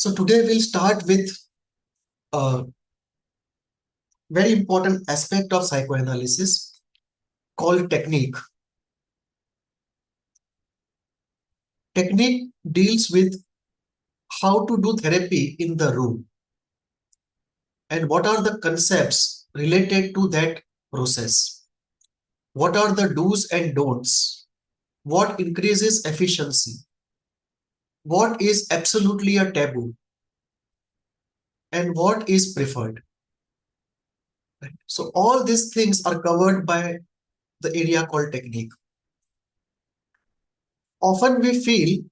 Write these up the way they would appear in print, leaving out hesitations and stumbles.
So today we'll start with a very important aspect of psychoanalysis called technique. Technique deals with how to do therapy in the room and what are the concepts related to that process. What are the do's and don'ts? What increases efficiency? What is absolutely a taboo? And what is preferred? Right? So all these things are covered by the area called technique. Often we feel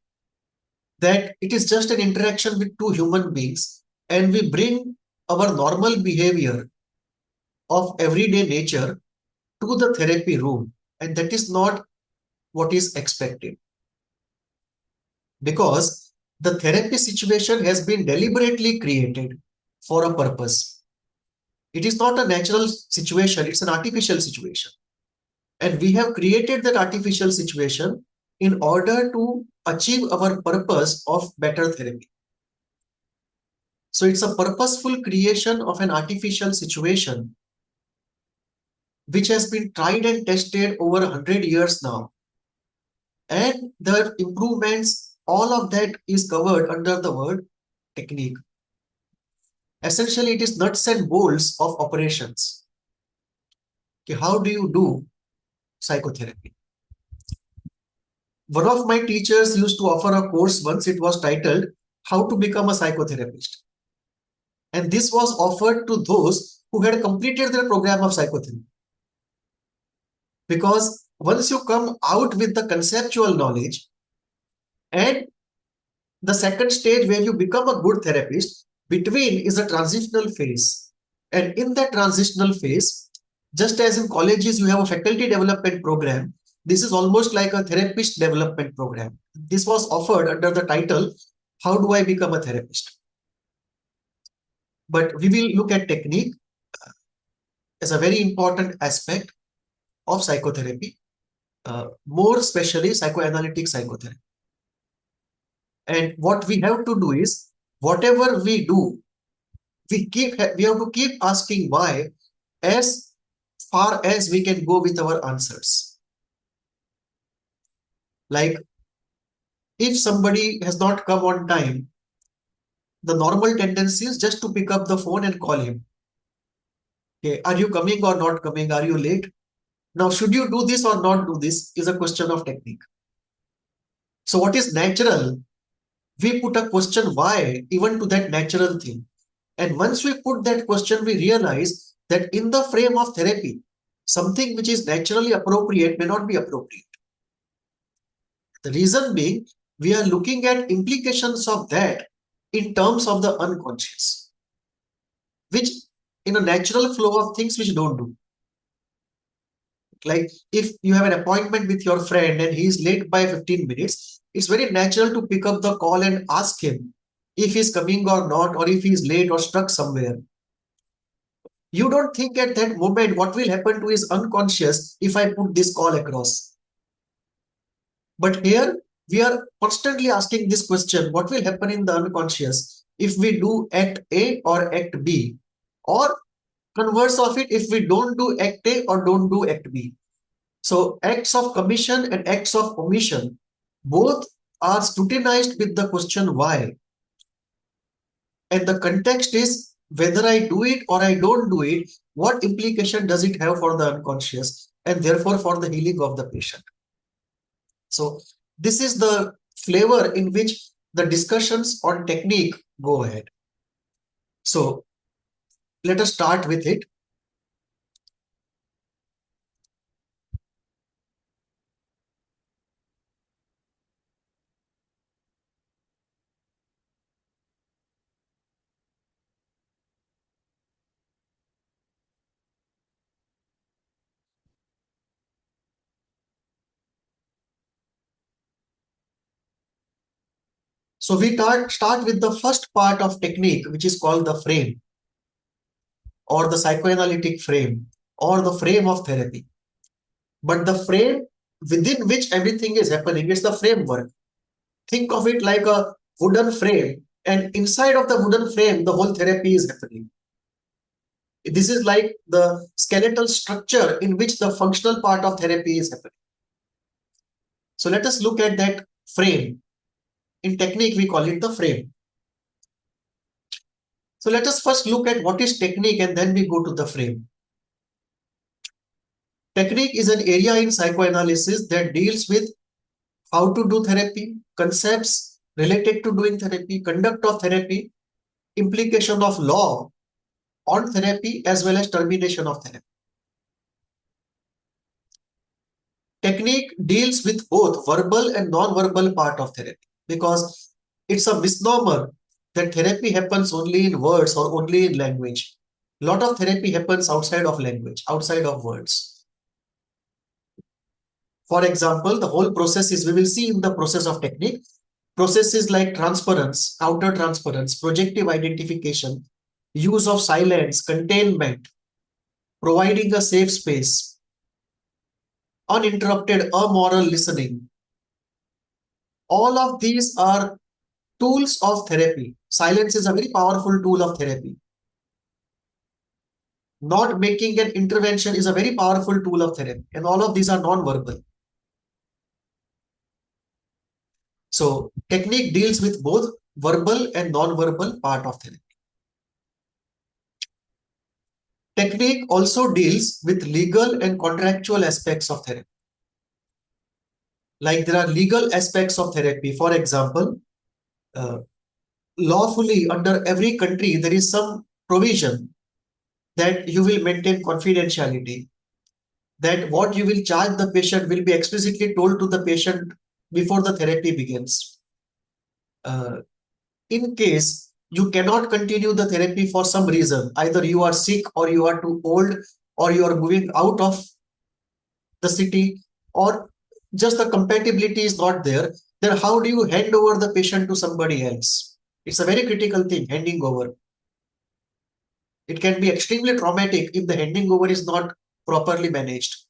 that it is just an interaction with two human beings and we bring our normal behavior of everyday nature to the therapy room, and that is not what is expected, because the therapy situation has been deliberately created for a purpose. It is not a natural situation, it's an artificial situation, and we have created that artificial situation in order to achieve our purpose of better therapy. So it's a purposeful creation of an artificial situation which has been tried and tested over 100 years now. And the improvements, all of that is covered under the word technique. Essentially, it is nuts and bolts of operations. Okay, how do you do psychotherapy? One of my teachers used to offer a course once. It was titled How to Become a Psychotherapist. And this was offered to those who had completed their program of psychotherapy. Because once you come out with the conceptual knowledge, and the second stage where you become a good therapist, between is a transitional phase. And in that transitional phase, just as in colleges you have a faculty development program, this is almost like a therapist development program. This was offered under the title, How Do I Become a Therapist? But we will look at technique as a very important aspect of psychotherapy, more especially psychoanalytic psychotherapy. And what we have to do is, whatever we do, we have to keep asking why as far as we can go with our answers. Like, if somebody has not come on time, the normal tendency is just to pick up the phone and call him. Okay, are you coming or not coming? Are you late? Now, should you do this or not do this is a question of technique. So what is natural? We put a question why even to that natural thing. And once we put that question, we realize that in the frame of therapy, something which is naturally appropriate may not be appropriate. The reason being, we are looking at implications of that in terms of the unconscious, which in a natural flow of things which don't do. Like if you have an appointment with your friend and he is late by 15 minutes, it's very natural to pick up the call and ask him if he's coming or not, or if he's late or stuck somewhere. You don't think at that moment what will happen to his unconscious if I put this call across. But here we are constantly asking this question, what will happen in the unconscious if we do act A or act B? Or converse of it, if we don't do act A or don't do act B. So acts of commission and acts of omission, both are scrutinized with the question why. And the context is whether I do it or I don't do it, what implication does it have for the unconscious and therefore for the healing of the patient. So this is the flavor in which the discussions on technique go ahead. So let us start with it. So we start with the first part of technique, which is called the frame, or the psychoanalytic frame, or the frame of therapy. But the frame within which everything is happening is the framework. Think of it like a wooden frame And inside of the wooden frame, the whole therapy is happening. This is like the skeletal structure in which the functional part of therapy is happening. So let us look at that frame. In technique, we call it the frame. So let us first look at what is technique and then we go to the frame. Technique is an area in psychoanalysis that deals with how to do therapy, concepts related to doing therapy, conduct of therapy, implication of law on therapy, as well as termination of therapy. Technique deals with both verbal and non-verbal part of therapy because it's a misnomer that therapy happens only in words or only in language. A lot of therapy happens outside of language, outside of words. For example, the whole process is, we will see in the process of technique, processes like transference, counter-transference, projective identification, use of silence, containment, providing a safe space, uninterrupted amoral listening. All of these are tools of therapy. Silence is a very powerful tool of therapy. Not making an intervention is a very powerful tool of therapy. And all of these are non-verbal. So technique deals with both verbal and non-verbal part of therapy. Technique also deals with legal and contractual aspects of therapy. Like there are legal aspects of therapy. For example, lawfully under every country, there is some provision that you will maintain confidentiality, that what you will charge the patient will be explicitly told to the patient before the therapy begins. In case you cannot continue the therapy for some reason, either you are sick or you are too old or you are moving out of the city or just the compatibility is not there, then how do you hand over the patient to somebody else? It's a very critical thing, handing over. It can be extremely traumatic if the handing over is not properly managed.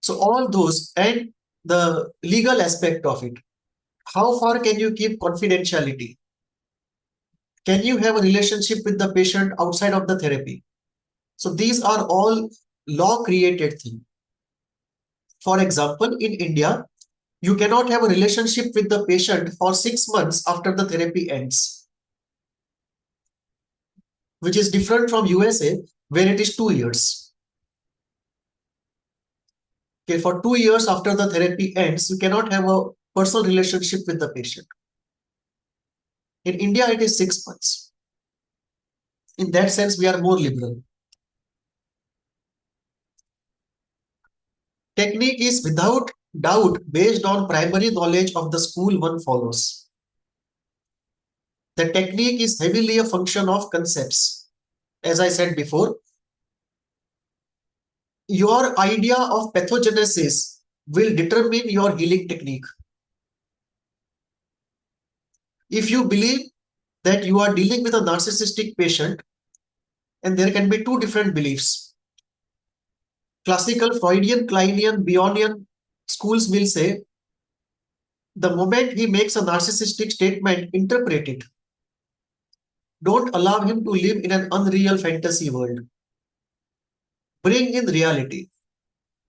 So all those and the legal aspect of it. How far can you keep confidentiality? Can you have a relationship with the patient outside of the therapy? So these are all law created things. For example, in India, you cannot have a relationship with the patient for 6 months after the therapy ends, which is different from USA where it is 2 years. Okay, for 2 years after the therapy ends, you cannot have a personal relationship with the patient. In India, it is 6 months. In that sense, we are more liberal. Technique is without doubt based on primary knowledge of the school one follows. The technique is heavily a function of concepts. As I said before, your idea of pathogenesis will determine your healing technique. If you believe that you are dealing with a narcissistic patient, and there can be two different beliefs. Classical Freudian, Kleinian, Bionian schools will say, the moment he makes a narcissistic statement, interpret it. Don't allow him to live in an unreal fantasy world. Bring in reality.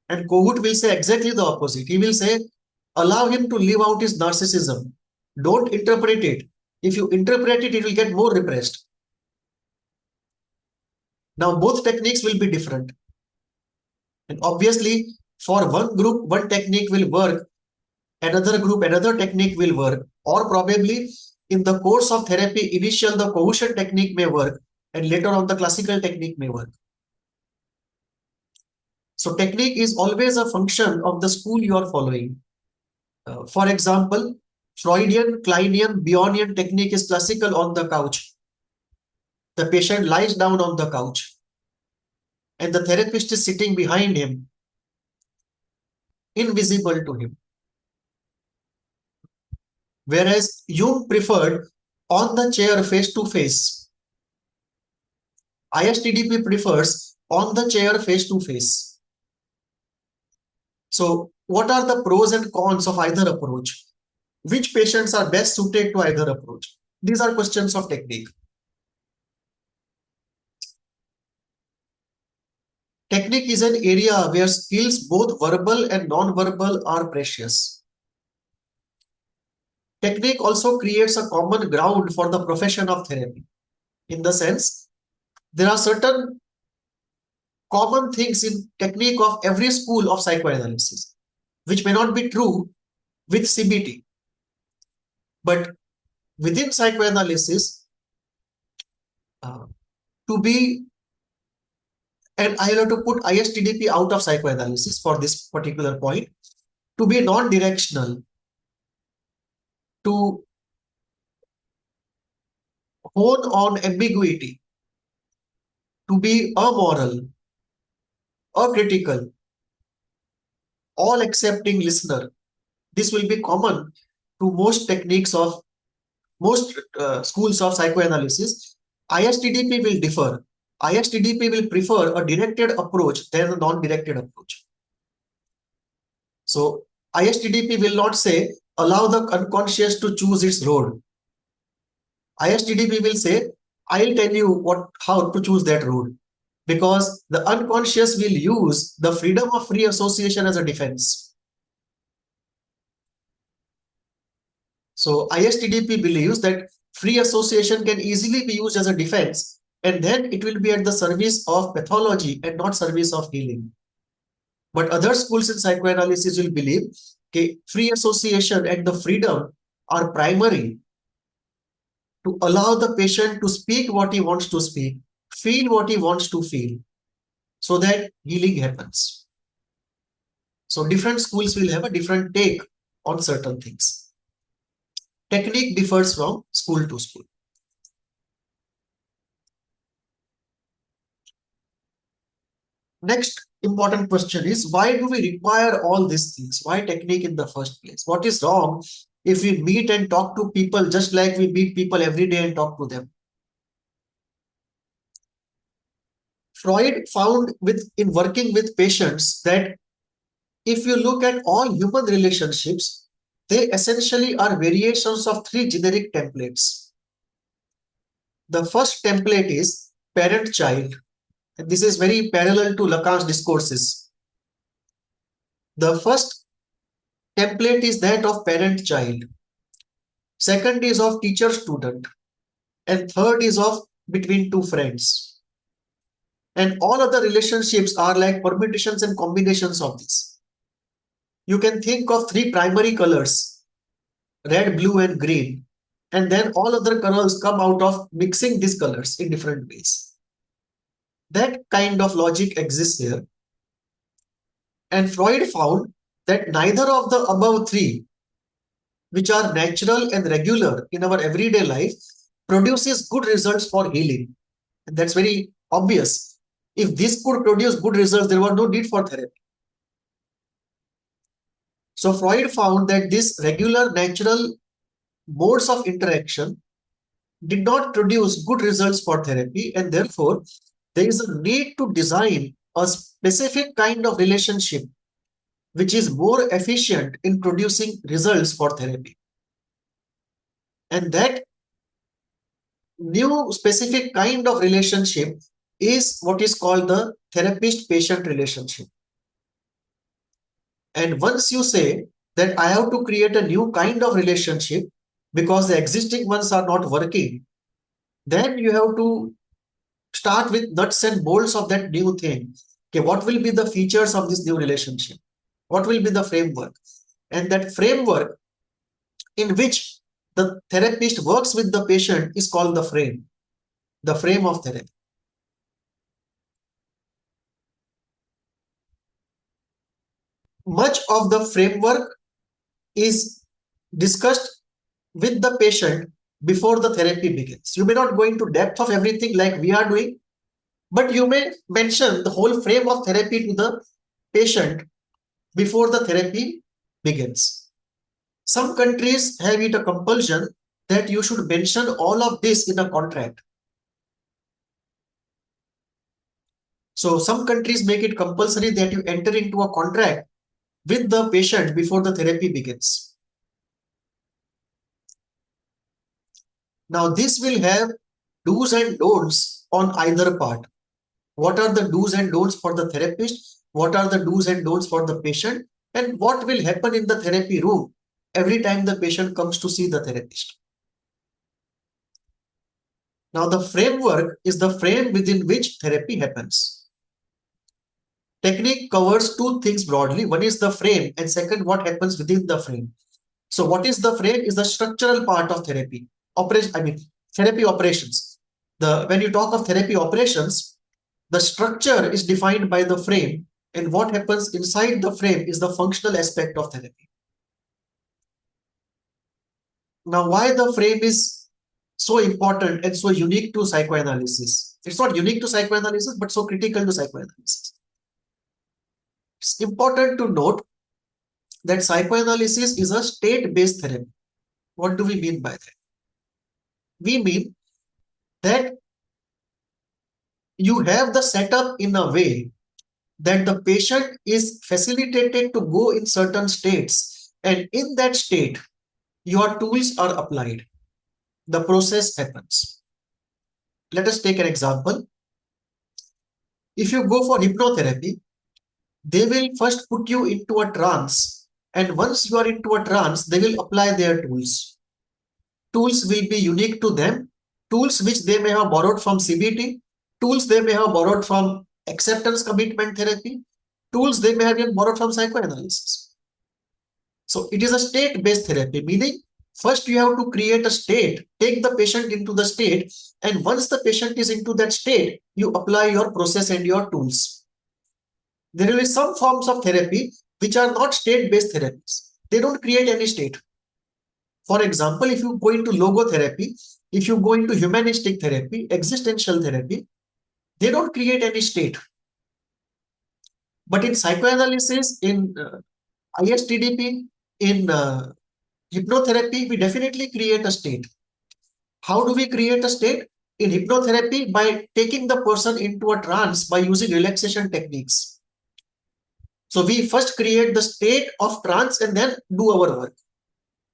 And Kohut will say exactly the opposite. He will say, allow him to live out his narcissism. Don't interpret it. If you interpret it, it will get more repressed. Now, both techniques will be different. And obviously, for one group, one technique will work. Another group, another technique will work. Or probably in the course of therapy, initial the cohesion technique may work. And later on, the classical technique may work. So technique is always a function of the school you are following. For example, Freudian, Kleinian, Bionian technique is classical on the couch. The patient lies down on the couch and the therapist is sitting behind him, invisible to him. Whereas Jung preferred on the chair face to face. ISTDP prefers on the chair face to face. So what are the pros and cons of either approach? Which patients are best suited to either approach? These are questions of technique. Technique is an area where skills, both verbal and non-verbal, are precious. Technique also creates a common ground for the profession of therapy. In the sense, there are certain common things in technique of every school of psychoanalysis, which may not be true with CBT. But within psychoanalysis, to be, and I have to put ISTDP out of psychoanalysis for this particular point, to be non-directional, to hone on ambiguity, to be amoral, acritical, all accepting listener. This will be common to most techniques of most schools of psychoanalysis. ISTDP will differ. ISTDP will prefer a directed approach than a non-directed approach. So ISTDP will not say allow the unconscious to choose its road. ISTDP will say I'll tell you how to choose that road, because the unconscious will use the freedom of free association as a defense. So ISTDP believes that free association can easily be used as a defense, and then it will be at the service of pathology and not service of healing. But other schools in psychoanalysis will believe that free association and the freedom are primary to allow the patient to speak what he wants to speak, feel what he wants to feel, so that healing happens. So different schools will have a different take on certain things. Technique differs from school to school. Next important question is, why do we require all these things? Why technique in the first place? What is wrong if we meet and talk to people just like we meet people every day and talk to them? Freud found in working with patients that if you look at all human relationships, they essentially are variations of three generic templates. The first template is parent-child. And this is very parallel to Lacan's discourses. The first template is that of parent-child. Second is of teacher-student. And third is of between two friends. And all other relationships are like permutations and combinations of this. You can think of three primary colors, red, blue, and green. And then all other colors come out of mixing these colors in different ways. That kind of logic exists here. And Freud found that neither of the above three, which are natural and regular in our everyday life, produces good results for healing. And that's very obvious. If this could produce good results, there was no need for therapy. So Freud found that this regular natural modes of interaction did not produce good results for therapy, and therefore there is a need to design a specific kind of relationship which is more efficient in producing results for therapy. And that new specific kind of relationship is what is called the therapist-patient relationship. And once you say that I have to create a new kind of relationship because the existing ones are not working, then you have to start with nuts and bolts of that new thing. Okay, what will be the features of this new relationship? What will be the framework? And that framework in which the therapist works with the patient is called the frame of therapy. Much of the framework is discussed with the patient before the therapy begins. You may not go into depth of everything like we are doing, but you may mention the whole frame of therapy to the patient before the therapy begins. Some countries have it a compulsion that you should mention all of this in a contract. So some countries make it compulsory that you enter into a contract with the patient before the therapy begins. Now this will have do's and don'ts on either part. What are the do's and don'ts for the therapist? What are the do's and don'ts for the patient? And what will happen in the therapy room every time the patient comes to see the therapist? Now the framework is the frame within which therapy happens. Technique covers two things broadly. One is the frame, and second, what happens within the frame. So what is the frame? Is the structural part of therapy. Therapy operations. When you talk of therapy operations, the structure is defined by the frame, and what happens inside the frame is the functional aspect of therapy. Now, why the frame is so important and so unique to psychoanalysis? It's not unique to psychoanalysis, but so critical to psychoanalysis. It's important to note that psychoanalysis is a state-based therapy. What do we mean by that? We mean that you have the setup in a way that the patient is facilitated to go in certain states, and in that state, your tools are applied. The process happens. Let us take an example. If you go for hypnotherapy, they will first put you into a trance, and once you are into a trance, they will apply their tools. Tools will be unique to them, tools which they may have borrowed from CBT, tools they may have borrowed from acceptance commitment therapy, tools they may have even borrowed from psychoanalysis. So it is a state-based therapy, meaning first you have to create a state, take the patient into the state, and once the patient is into that state, you apply your process and your tools. There will be some forms of therapy which are not state-based therapies. They don't create any state. For example, if you go into logotherapy, if you go into humanistic therapy, existential therapy, they don't create any state. But in psychoanalysis, in ISTDP, in hypnotherapy, we definitely create a state. How do we create a state? In hypnotherapy, by taking the person into a trance by using relaxation techniques. So we first create the state of trance and then do our work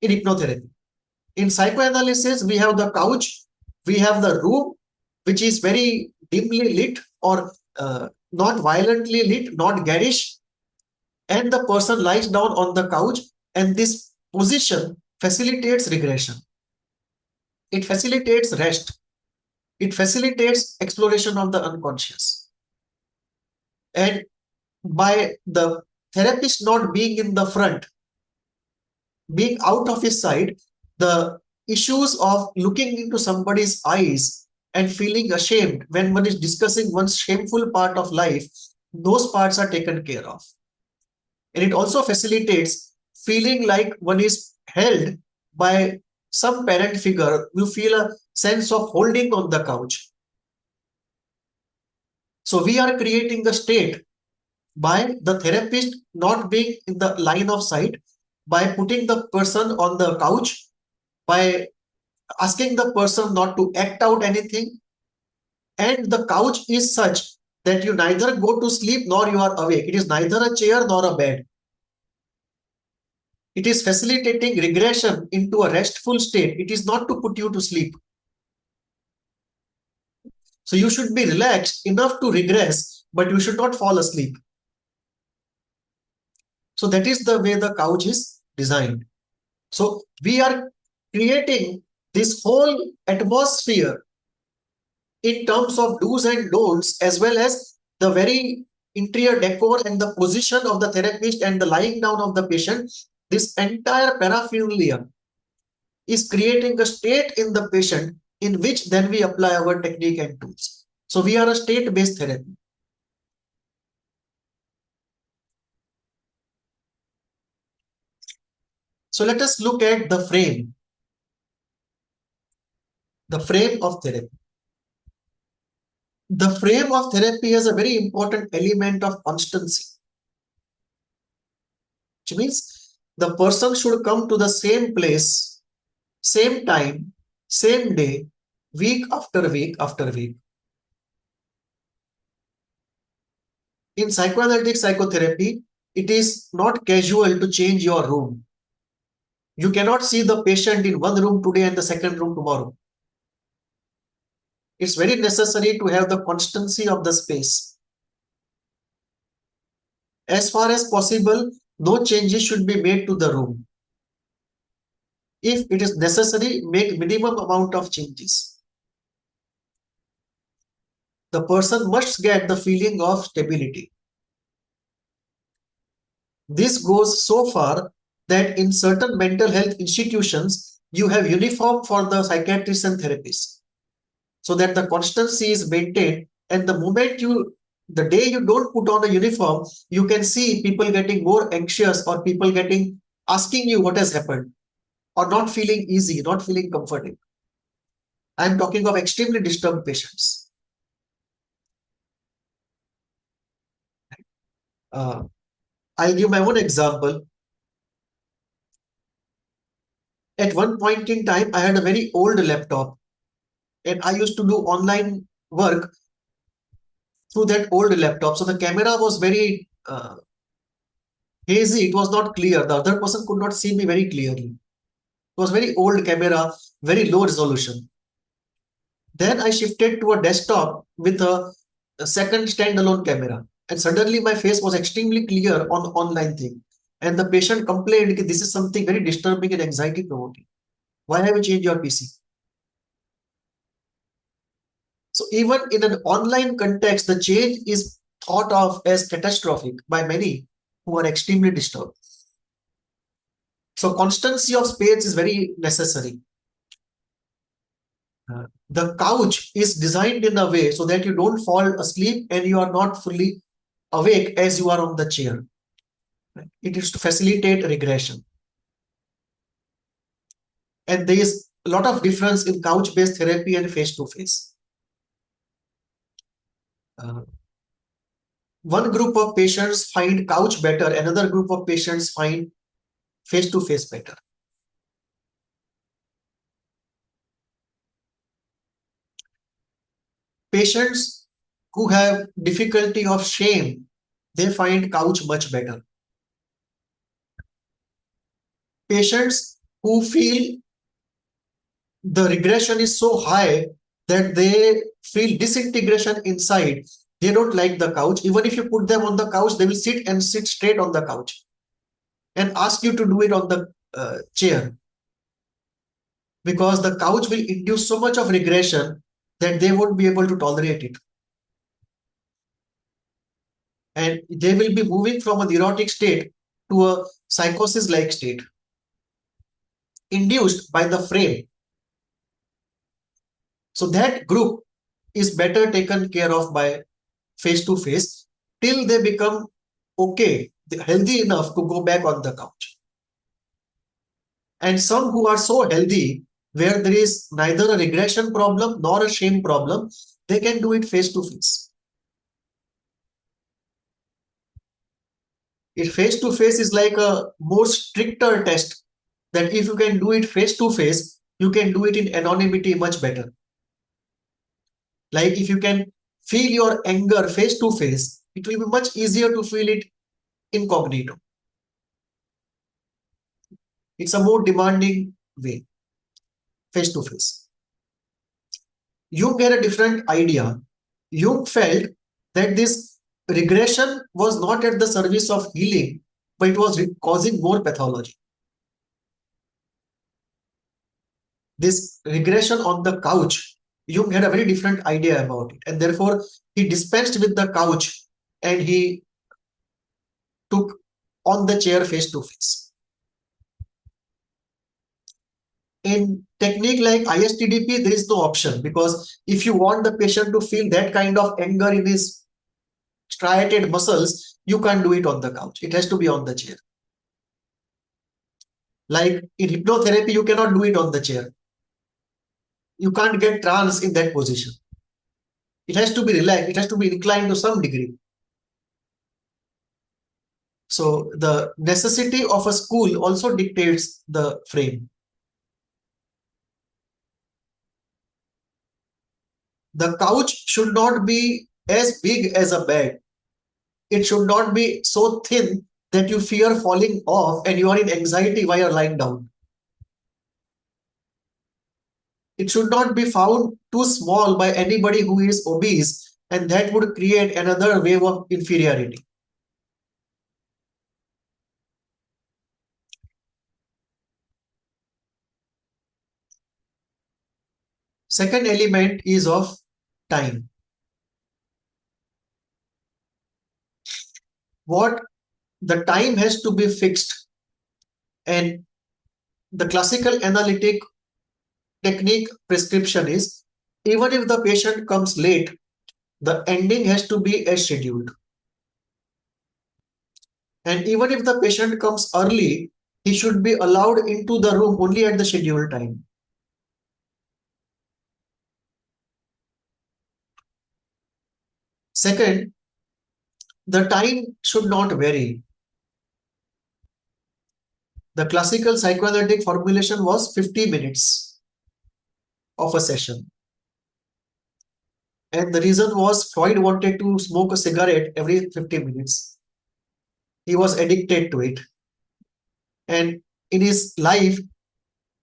in hypnotherapy. In psychoanalysis, we have the couch, we have the room, which is very dimly lit or not violently lit, not garish, and the person lies down on the couch, and this position facilitates regression. It facilitates rest. It facilitates exploration of the unconscious. And by the therapist not being in the front, being out of his side, the issues of looking into somebody's eyes and feeling ashamed when one is discussing one's shameful part of life, those parts are taken care of. And it also facilitates feeling like one is held by some parent figure. You feel a sense of holding on the couch. So we are creating the state by the therapist not being in the line of sight, by putting the person on the couch, by asking the person not to act out anything. And the couch is such that you neither go to sleep nor you are awake. It is neither a chair nor a bed. It is facilitating regression into a restful state. It is not to put you to sleep. So you should be relaxed enough to regress, but you should not fall asleep. So that is the way the couch is designed. So we are creating this whole atmosphere in terms of do's and don'ts, as well as the very interior decor and the position of the therapist and the lying down of the patient. This entire paraphernalia is creating a state in the patient in which then we apply our technique and tools. So we are a state-based therapy. So let us look at the frame of therapy. The frame of therapy has a very important element of constancy, which means the person should come to the same place, same time, same day, week after week after week. In psychoanalytic psychotherapy, it is not casual to change your room. You cannot see the patient in one room today and the second room tomorrow. It's very necessary to have the constancy of the space. As far as possible, no changes should be made to the room. If it is necessary, make minimum amount of changes. The person must get the feeling of stability. This goes so far that in certain mental health institutions, you have uniform for the psychiatrists and therapists, so that the constancy is maintained. And the day you don't put on a uniform, you can see people getting more anxious or people getting asking you what has happened or not feeling easy, not feeling comfortable. I'm talking of extremely disturbed patients. Uh, I'll give my own example. At one point in time, I had a very old laptop and I used to do online work through that old laptop. So the camera was very hazy. It was not clear. The other person could not see me very clearly. It was very old camera, very low resolution. Then I shifted to a desktop with a second standalone camera. And suddenly my face was extremely clear on online thing. And the patient complained that this is something very disturbing and anxiety provoking. Why have you changed your PC? So even in an online context, the change is thought of as catastrophic by many who are extremely disturbed. So constancy of space is very necessary. The couch is designed in a way so that you don't fall asleep and you are not fully awake as you are on the chair. It is to facilitate regression. And there is a lot of difference in couch-based therapy and face-to-face. One group of patients find couch better, another group of patients find face-to-face better. Patients who have difficulty of shame, they find couch much better. Patients who feel the regression is so high that they feel disintegration inside, they don't like the couch. Even if you put them on the couch, they will sit straight on the couch and ask you to do it on the chair, because the couch will induce so much of regression that they won't be able to tolerate it. And they will be moving from a neurotic state to a psychosis-like state, induced by the frame. So that group is better taken care of by face-to-face till they become okay, healthy enough to go back on the couch. And some who are so healthy, where there is neither a regression problem nor a shame problem, they can do it face-to-face. If face-to-face is like a more stricter test, that if you can do it face-to-face, you can do it in anonymity much better. Like if you can feel your anger face-to-face, it will be much easier to feel it incognito. It's a more demanding way, face-to-face. Jung had a different idea. Jung felt that this regression was not at the service of healing, but it was causing more pathology. This regression on the couch, Jung had a very different idea about it, and therefore he dispensed with the couch and he took on the chair face-to-face. In technique like ISTDP, there is no option, because if you want the patient to feel that kind of anger in his striated muscles, you can't do it on the couch. It has to be on the chair. Like in hypnotherapy, you cannot do it on the chair. You can't get trance in that position. It has to be relaxed. It has to be inclined to some degree. So the necessity of a school also dictates the frame. The couch should not be as big as a bed. It should not be so thin that you fear falling off and you are in anxiety while you're lying down. It should not be found too small by anybody who is obese, and that would create another wave of inferiority. Second element is of time. What the time has to be fixed, and the classical analytic technique prescription is even if the patient comes late, the ending has to be as scheduled. And even if the patient comes early, he should be allowed into the room only at the scheduled time. Second, the time should not vary. The classical psychoanalytic formulation was 50 minutes of a session. And the reason was Freud wanted to smoke a cigarette every 50 minutes. He was addicted to it. And in his life,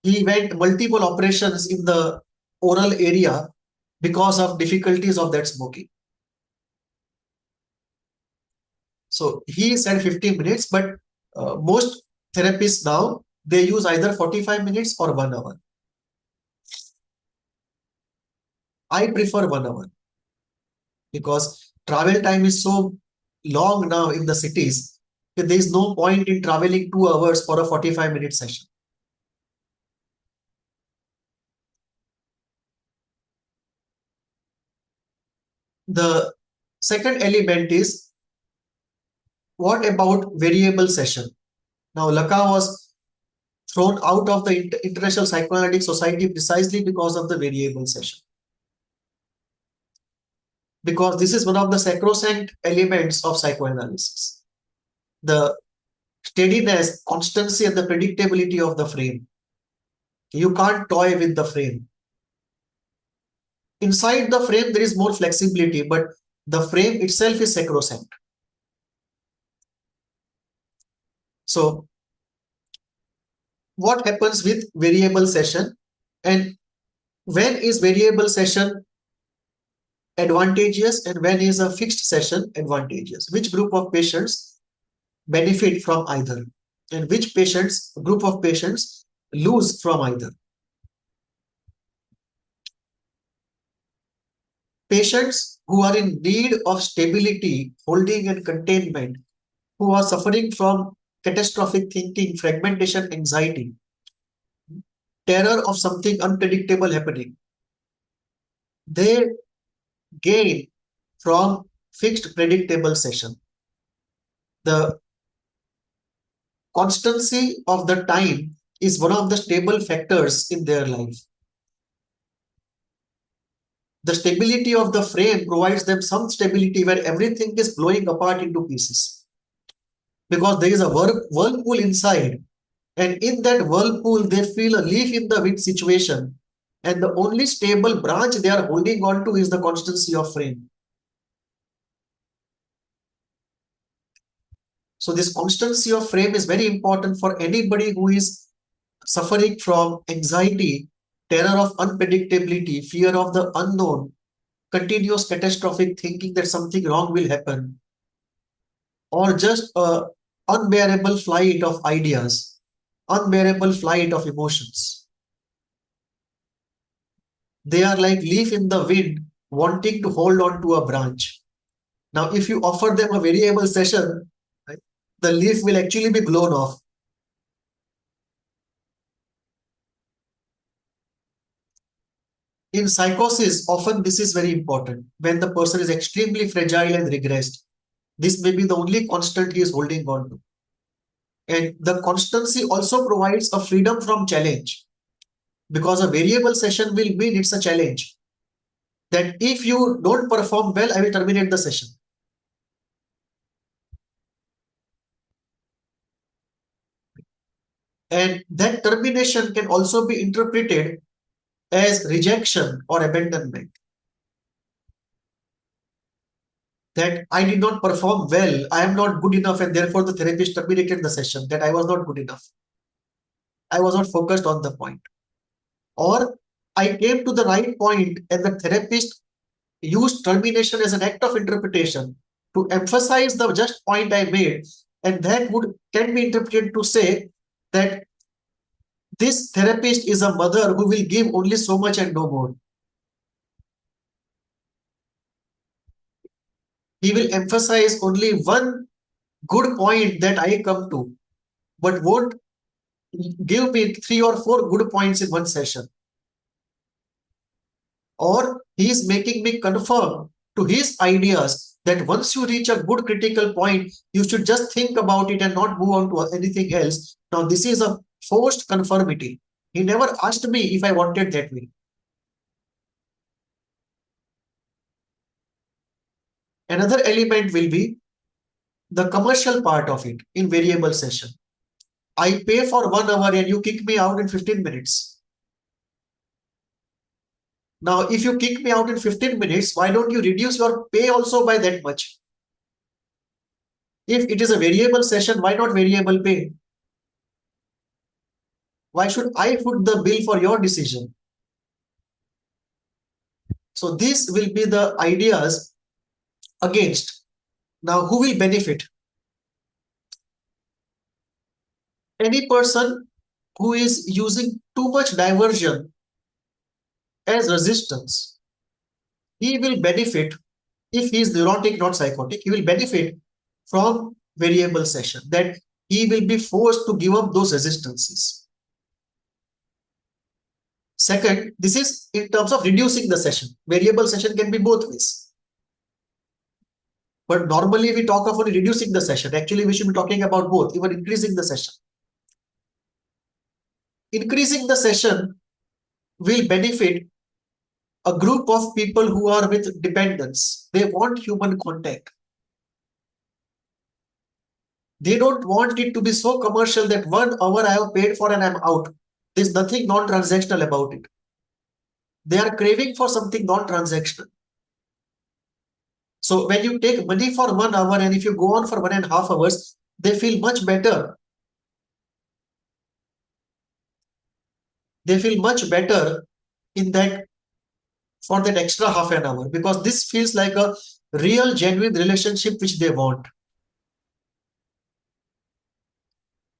he went multiple operations in the oral area because of difficulties of that smoking. So he said 15 minutes, but most therapists now, they use either 45 minutes or 1 hour. I prefer 1 hour because travel time is so long now in the cities that there is no point in traveling 2 hours for a 45-minute session. The second element is, what about variable session? Now, Lacan was thrown out of the International Psychoanalytic Society precisely because of the variable session. Because this is one of the sacrosanct elements of psychoanalysis. The steadiness, constancy, and the predictability of the frame. You can't toy with the frame. Inside the frame, there is more flexibility, but the frame itself is sacrosanct. So, what happens with variable session, and when is variable session advantageous and when is a fixed session advantageous? Which group of patients benefit from either, and which group of patients lose from either? Patients who are in need of stability, holding and containment, who are suffering from catastrophic thinking, fragmentation, anxiety, terror of something unpredictable happening, they gain from fixed predictable session. The constancy of the time is one of the stable factors in their life. The stability of the frame provides them some stability where everything is blowing apart into pieces. Because there is a whirlpool inside, and in that whirlpool, they feel a leaf in the wind situation. And the only stable branch they are holding on to is the constancy of frame. So this constancy of frame is very important for anybody who is suffering from anxiety, terror of unpredictability, fear of the unknown, continuous catastrophic thinking that something wrong will happen, or just a unbearable flight of ideas, unbearable flight of emotions. They are like leaf in the wind wanting to hold on to a branch. Now, if you offer them a variable session, right, the leaf will actually be blown off. In psychosis, often this is very important. When the person is extremely fragile and regressed, this may be the only constant he is holding on to. And the constancy also provides a freedom from challenge, because a variable session will mean it's a challenge. That if you don't perform well, I will terminate the session. And that termination can also be interpreted as rejection or abandonment. That I did not perform well, I am not good enough, and therefore the therapist terminated the session, that I was not good enough. I was not focused on the point. Or I came to the right point and the therapist used termination as an act of interpretation to emphasize the just point I made, and that would can be interpreted to say that this therapist is a mother who will give only so much and no more. He will emphasize only one good point that I come to, but won't give me 3 or 4 good points in one session. Or he is making me confirm to his ideas that once you reach a good critical point, you should just think about it and not move on to anything else. Now, this is a forced conformity. He never asked me if I wanted that way. Another element will be the commercial part of it in variable session. I pay for 1 hour and you kick me out in 15 minutes. Now, if you kick me out in 15 minutes, why don't you reduce your pay also by that much? If it is a variable session, why not variable pay? Why should I foot the bill for your decision? So this will be the ideas against. Now, who will benefit? Any person who is using too much diversion as resistance, he will benefit. If he is neurotic, not psychotic, he will benefit from variable session, that he will be forced to give up those resistances. Second, this is in terms of reducing the session. Variable session can be both ways. But normally we talk of only reducing the session. Actually, we should be talking about both, even increasing the session. Increasing the session will benefit a group of people who are with dependence. They want human contact. They don't want it to be so commercial that 1 hour I have paid for and I'm out. There's nothing non-transactional about it. They are craving for something non-transactional. So when you take money for 1 hour and if you go on for 1.5 hours, they feel much better. They feel much better in that for that extra half an hour, because this feels like a real, genuine relationship which they want.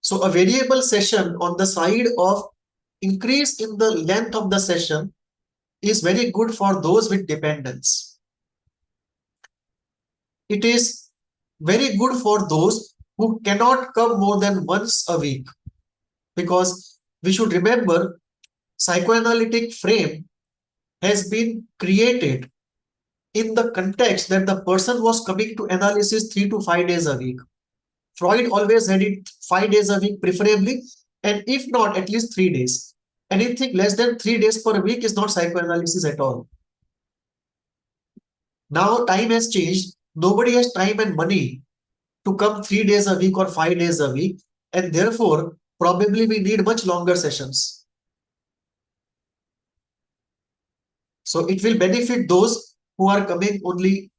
So a variable session on the side of increase in the length of the session is very good for those with dependence. It is very good for those who cannot come more than once a week, because we should remember psychoanalytic frame has been created in the context that the person was coming to analysis 3 to 5 days a week. Freud always had it 5 days a week preferably, and if not, at least 3 days. Anything less than 3 days per week is not psychoanalysis at all. Now time has changed. Nobody has time and money to come 3 days a week or 5 days a week, and therefore probably we need much longer sessions. So it will benefit those who are coming only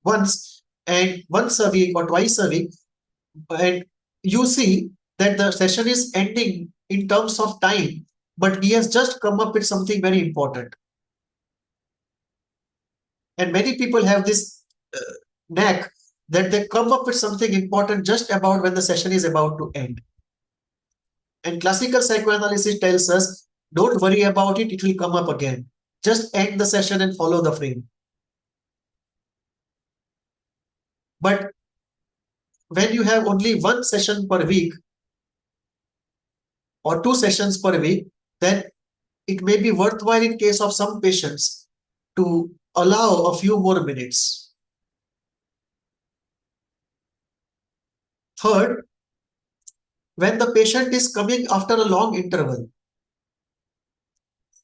once a week or twice a week, and you see that the session is ending in terms of time, but he has just come up with something very important. And many people have this knack that they come up with something important just about when the session is about to end. And classical psychoanalysis tells us, don't worry about it, it will come up again. Just end the session and follow the frame. But when you have only one session per week or 2 sessions per week, then it may be worthwhile in case of some patients to allow a few more minutes. Third, when the patient is coming after a long interval.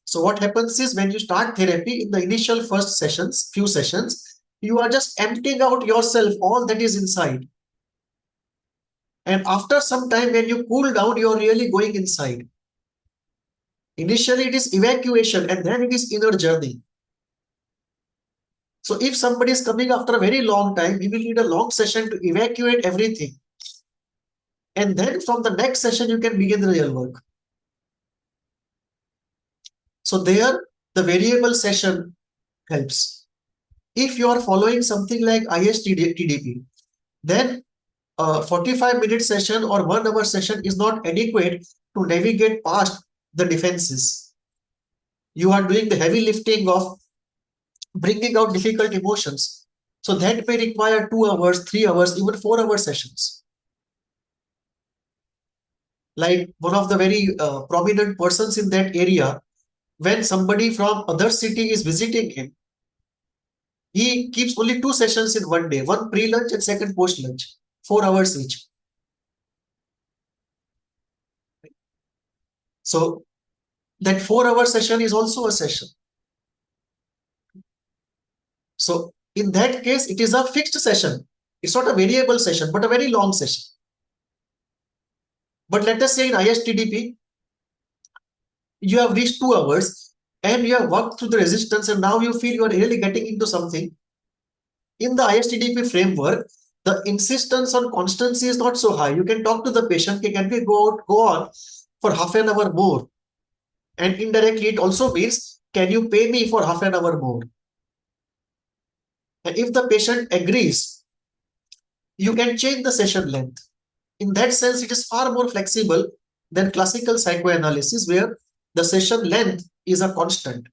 So what happens is, when you start therapy in the initial first sessions, few sessions, you are just emptying out yourself, all that is inside. And after some time, when you cool down, you are really going inside. Initially, it is evacuation and then it is inner journey. So if somebody is coming after a very long time, he will need a long session to evacuate everything. And then from the next session, you can begin the real work. So there, the variable session helps. If you are following something like ISTDP, then a 45-minute session or 1 hour session is not adequate to navigate past the defenses. You are doing the heavy lifting of bringing out difficult emotions. So that may require 2 hours, 3 hours, even 4 hour sessions. Like one of the very prominent persons in that area, when somebody from other city is visiting him, he keeps only 2 sessions in one day, one pre-lunch and second post-lunch, 4 hours each. So that 4 hour session is also a session. So in that case, it is a fixed session. It's not a variable session, but a very long session. But let us say in ISTDP, you have reached 2 hours and you have worked through the resistance and now you feel you are really getting into something. In the ISTDP framework, the insistence on constancy is not so high. You can talk to the patient, can we go on for half an hour more? And indirectly, it also means, can you pay me for half an hour more? And if the patient agrees, you can change the session length. In that sense, it is far more flexible than classical psychoanalysis, where the session length is a constant.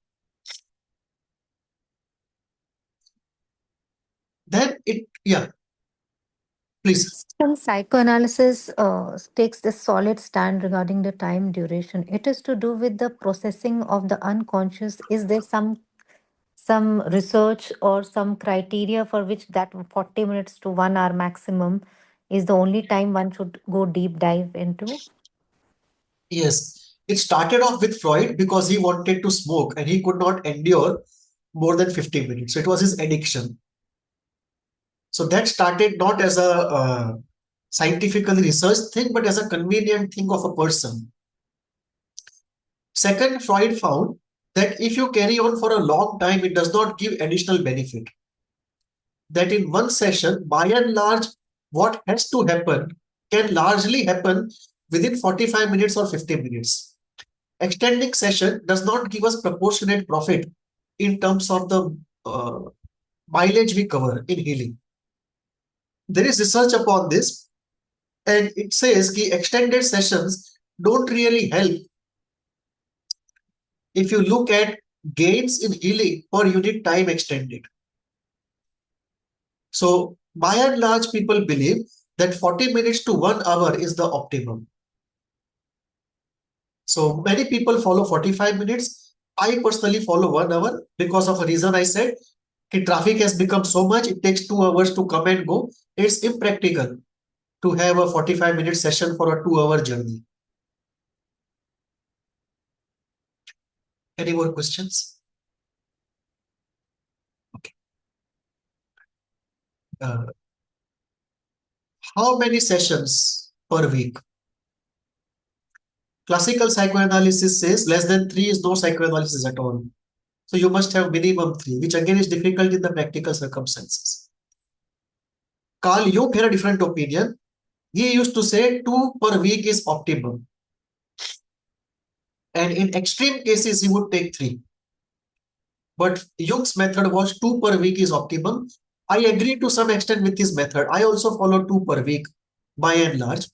Then please. Some psychoanalysis takes this solid stand regarding the time duration. It is to do with the processing of the unconscious. Is there some research or some criteria for which that 40 minutes to 1 hour maximum is the only time one should go deep dive into? Yes, it started off with Freud because he wanted to smoke and he could not endure more than 50 minutes. So it was his addiction. So that started not as a scientifically researched thing, but as a convenient thing of a person. Second, Freud found that if you carry on for a long time, it does not give additional benefit. That in one session, by and large, what has to happen can largely happen within 45 minutes or 50 minutes. Extending session does not give us proportionate profit in terms of the uh, mileage we cover in healing. There is research upon this, and it says that extended sessions don't really help if you look at gains in healing per unit time extended. So by and large, people believe that 40 minutes to 1 hour is the optimum. So many people follow 45 minutes. I personally follow 1 hour because of a reason I said. Traffic has become so much, it takes 2 hours to come and go. It's impractical to have a 45-minute session for a 2 hour journey. Any more questions? Okay. Uh, how many sessions per week? Classical psychoanalysis says less than 3 is no psychoanalysis at all. So you must have minimum 3, which again is difficult in the practical circumstances. Carl Jung had a different opinion. He used to say 2 per week is optimum. And in extreme cases, he would take 3. But Jung's method was 2 per week is optimum. I agree to some extent with his method. I also follow 2 per week by and large,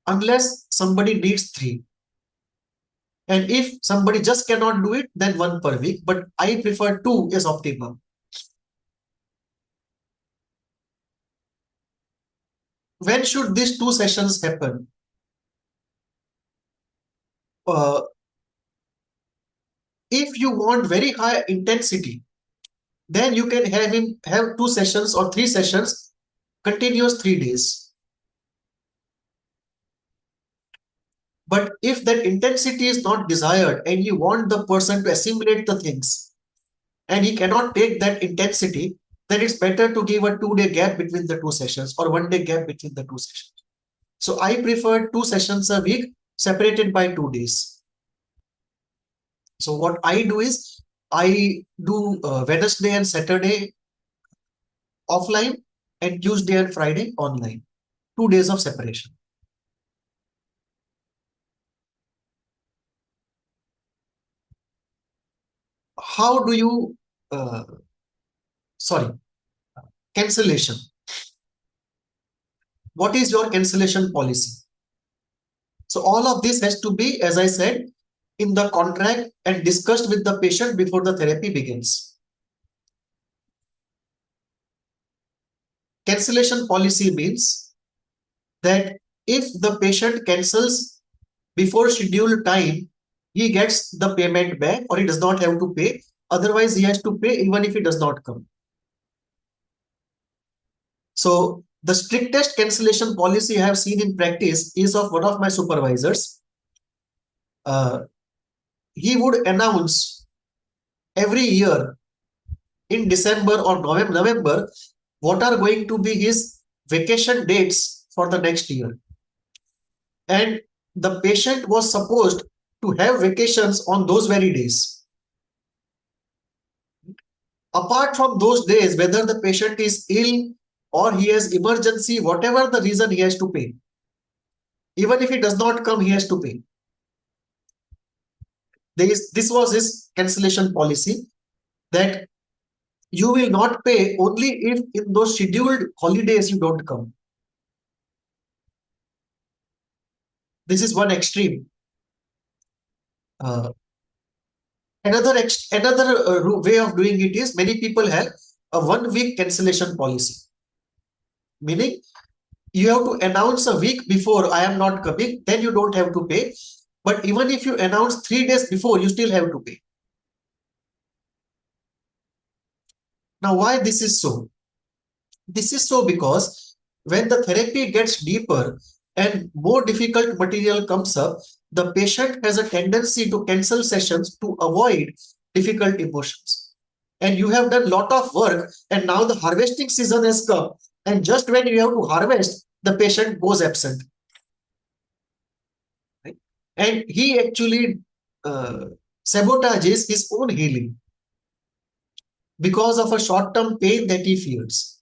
unless somebody needs 3. And if somebody just cannot do it, then 1 per week. But I prefer 2 is optimum. When should these 2 sessions happen? Uh, if you want very high intensity, then you can have him have 2 sessions or 3 sessions, continuous 3 days. But if that intensity is not desired and you want the person to assimilate the things and he cannot take that intensity, then it's better to give a 2-day gap between the 2 sessions or 1-day gap between the 2 sessions. So I prefer 2 sessions a week separated by 2 days. So what I do is I do Wednesday and Saturday offline and Tuesday and Friday online. 2 days of separation. how do you, sorry, cancellation. What is your cancellation policy? So all of this has to be, as I said, in the contract and discussed with the patient before the therapy begins. Cancellation policy means that if the patient cancels before scheduled time, he gets the payment back or he does not have to pay. Otherwise, he has to pay even if he does not come. So the strictest cancellation policy I have seen in practice is of one of my supervisors. He would announce every year in December or November what are going to be his vacation dates for the next year. And the patient was supposed to have vacations on those very days. Apart from those days, whether the patient is ill or he has emergency, whatever the reason, he has to pay. Even if he does not come, he has to pay. This was his cancellation policy, that you will not pay only if in those scheduled holidays you don't come. This is one extreme. Another way of doing it is, many people have a 1 week cancellation policy, meaning you have to announce a week before, I am not coming, then you don't have to pay. But even if you announce 3 days before, you still have to pay. Now, why this is so? This is so because when the therapy gets deeper and more difficult material comes up, the patient has a tendency to cancel sessions to avoid difficult emotions. And you have done a lot of work, and now the harvesting season has come. And just when you have to harvest, the patient goes absent. Right? And he actually sabotages his own healing because of a short-term pain that he fears.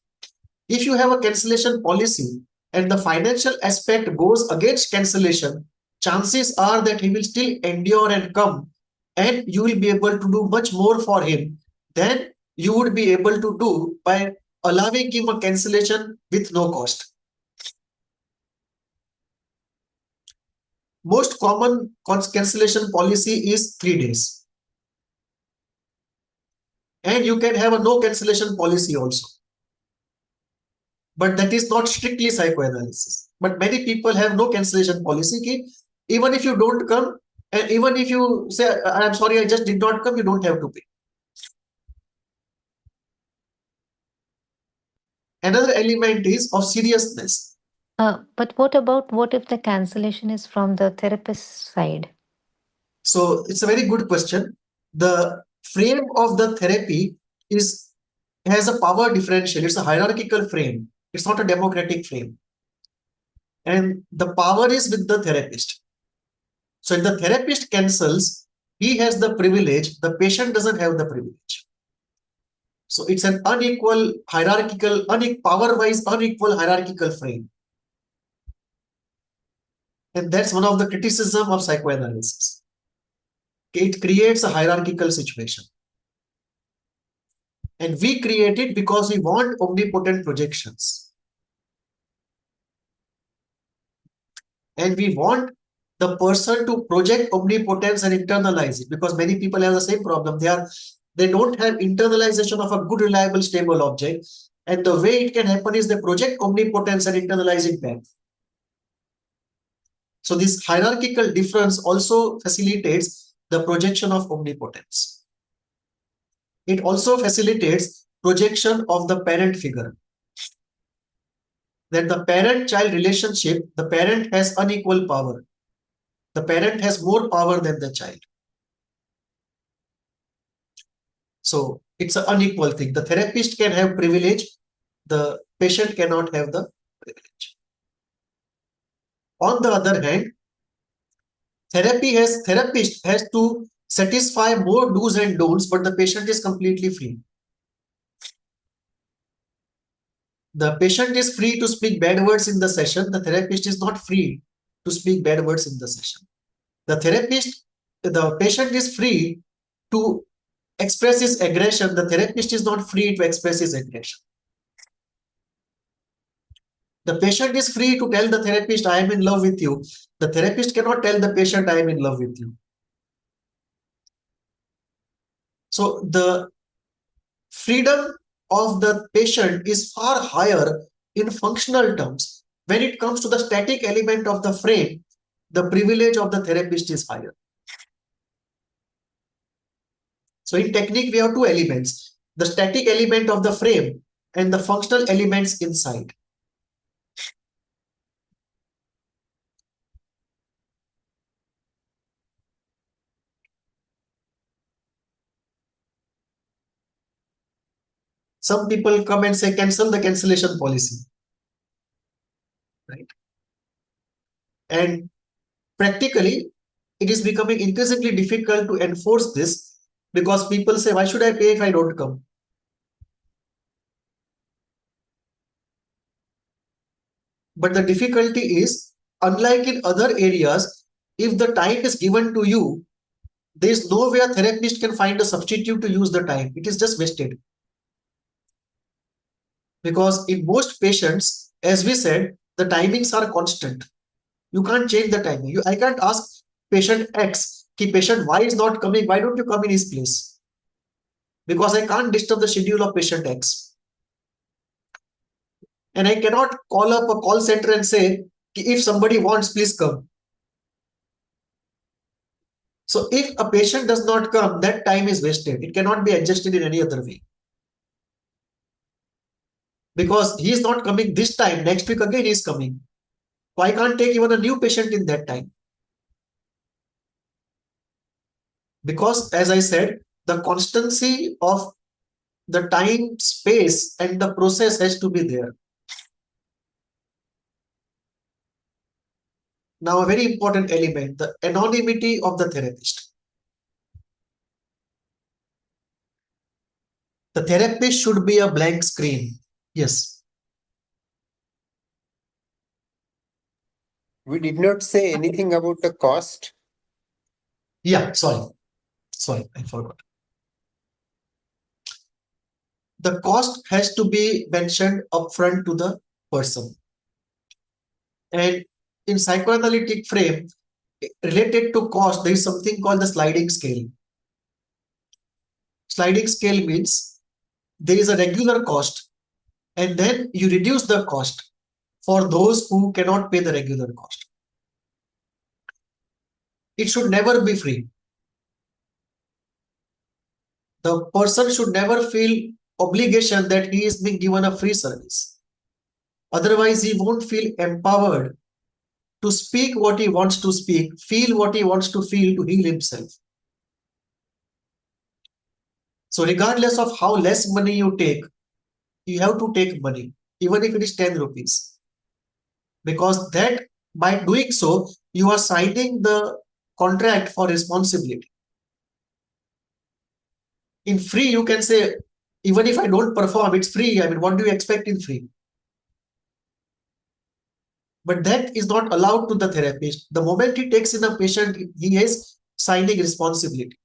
If you have a cancellation policy and the financial aspect goes against cancellation, chances are that he will still endure and come, and you will be able to do much more for him than you would be able to do by allowing him a cancellation with no cost. Most common cancellation policy is 3 days. And you can have a no cancellation policy also. But that is not strictly psychoanalysis. But many people have no cancellation policy. Even if you don't come, and even if you say, I'm sorry, I just did not come, you don't have to pay. Another element is of seriousness. But what if the cancellation is from the therapist's side? So it's a very good question. The frame of the therapy has a power differential. It's a hierarchical frame. It's not a democratic frame. And the power is with the therapist. So if the therapist cancels, he has the privilege, the patient doesn't have the privilege. So it's an unequal hierarchical, power-wise unequal hierarchical frame. And that's one of the criticism of psychoanalysis. It creates a hierarchical situation. And we create it because we want omnipotent projections. And we want the person to project omnipotence and internalize it, because many people have the same problem. They don't have internalization of a good, reliable, stable object. And the way it can happen is they project omnipotence and internalize it back. So this hierarchical difference also facilitates the projection of omnipotence. It also facilitates projection of the parent figure. That the parent-child relationship, the parent has unequal power. The parent has more power than the child. So it's an unequal thing. The therapist can have privilege. The patient cannot have the privilege. On the other hand, therapist has to satisfy more do's and don'ts, but the patient is completely free. The patient is free to speak bad words in the session. The therapist is not free to speak bad words in the session. The patient is free to expresses aggression, the therapist is not free to express his aggression. The patient is free to tell the therapist, I am in love with you. The therapist cannot tell the patient, I am in love with you. So the freedom of the patient is far higher in functional terms. When it comes to the static element of the frame, the privilege of the therapist is higher. So in technique, we have two elements, the static element of the frame and the functional elements inside. Some people come and say, cancel the cancellation policy, right? And practically, it is becoming increasingly difficult to enforce this because people say, why should I pay if I don't come? But the difficulty is, unlike in other areas, if the time is given to you, there is no way a therapist can find a substitute to use the time. It is just wasted. Because in most patients, as we said, the timings are constant. You can't change the timing. I can't ask patient X, ki patient Y is not coming, why don't you come in his place? Because I can't disturb the schedule of patient X. And I cannot call up a call center and say, if somebody wants, please come. So if a patient does not come, that time is wasted. It cannot be adjusted in any other way. Because he is not coming this time, next week again he is coming. So I can't take even a new patient in that time. Because as I said, the constancy of the time, space, and the process has to be there. Now, a very important element, the anonymity of the therapist. The therapist should be a blank screen. Yes. We did not say anything about the cost. Yeah, sorry, I forgot. The cost has to be mentioned upfront to the person. And in psychoanalytic frame, related to cost, there is something called the sliding scale. Sliding scale means there is a regular cost and then you reduce the cost for those who cannot pay the regular cost. It should never be free. The person should never feel obligation that he is being given a free service. Otherwise, he won't feel empowered to speak what he wants to speak, feel what he wants to feel to heal himself. So regardless of how less money you take, you have to take money, even if it is 10 rupees. Because that by doing so, you are signing the contract for responsibility. In free, you can say, even if I don't perform, it's free. I mean, what do you expect in free? But that is not allowed to the therapist. The moment he takes in a patient, he is signing responsibility.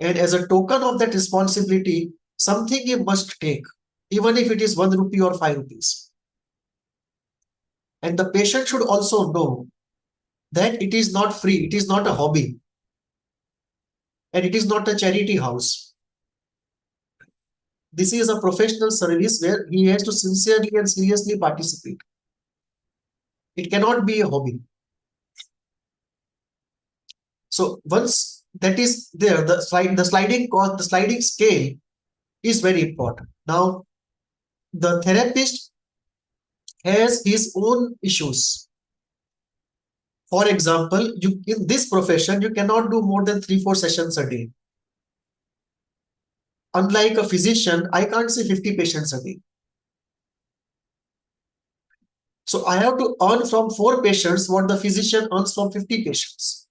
And as a token of that responsibility, something he must take, even if it is 1 rupee or 5 rupees. And the patient should also know that it is not free, it is not a hobby, and it is not a charity house. This is a professional service where he has to sincerely and seriously participate. It cannot be a hobby. So once that is there, the sliding scale is very important. Now, the therapist has his own issues. For example, in this profession, you cannot do more than 3-4 sessions a day. Unlike a physician, I can't see 50 patients a day. So I have to earn from 4 patients what the physician earns from 50 patients.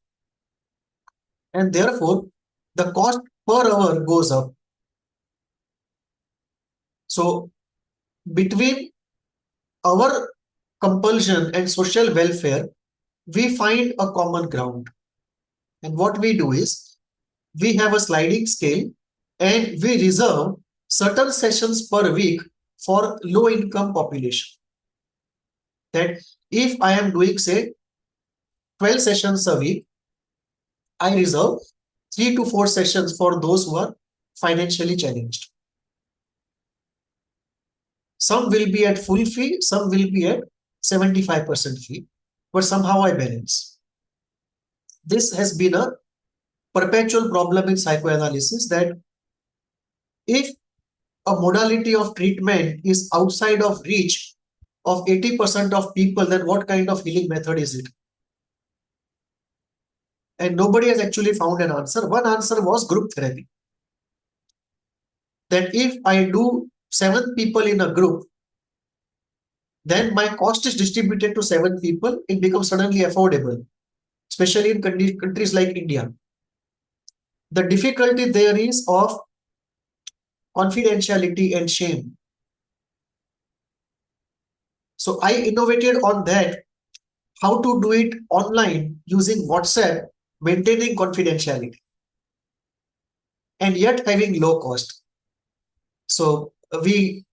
And therefore, the cost per hour goes up. So between our compulsion and social welfare, we find a common ground. And what we do is, we have a sliding scale and we reserve certain sessions per week for low income population. That if I am doing say 12 sessions a week, I reserve 3 to 4 sessions for those who are financially challenged. Some will be at full fee, some will be at 75% fee, but somehow I balance. This has been a perpetual problem in psychoanalysis, that if a modality of treatment is outside of reach of 80% of people, then what kind of healing method is it? And nobody has actually found an answer. One answer was group therapy. That if I do 7 people in a group, then my cost is distributed to 7 people. It becomes suddenly affordable, especially in countries like India. The difficulty there is of confidentiality and shame. So I innovated on that, how to do it online using WhatsApp, maintaining confidentiality and yet having low cost. So we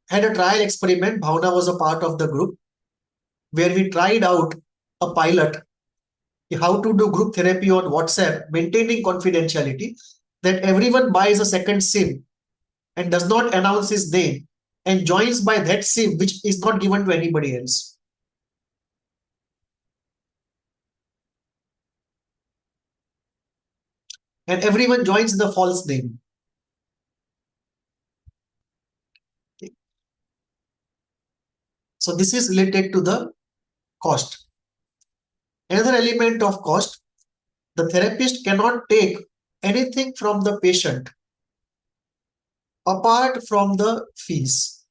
had a trial experiment. Bhavna was a part of the group where we tried out a pilot, how to do group therapy on WhatsApp, maintaining confidentiality, that everyone buys a second SIM and does not announce his name and joins by that SIM, which is not given to anybody else. And everyone joins the false name. So this is related to the cost. Another element of cost, the therapist cannot take anything from the patient apart from the fees.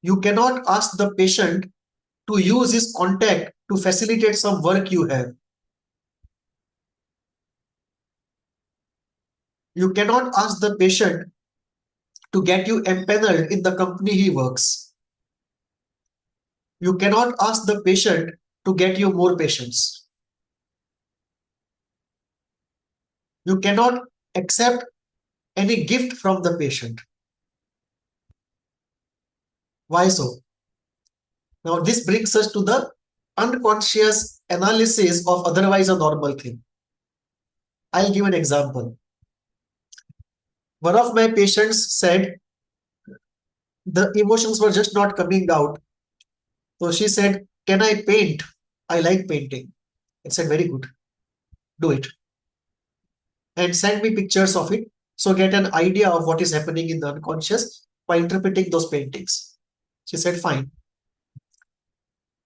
You cannot ask the patient to use his contact to facilitate some work you have. You cannot ask the patient to get you empaneled in the company he works. You cannot ask the patient to get you more patients. You cannot accept any gift from the patient. Why so? Now this brings us to the unconscious analysis of otherwise a normal thing. I'll give an example. One of my patients said the emotions were just not coming out. So she said, "Can I paint? I like painting." I said, "Very good. Do it. And send me pictures of it. So get an idea of what is happening in the unconscious by interpreting those paintings." She said, "Fine."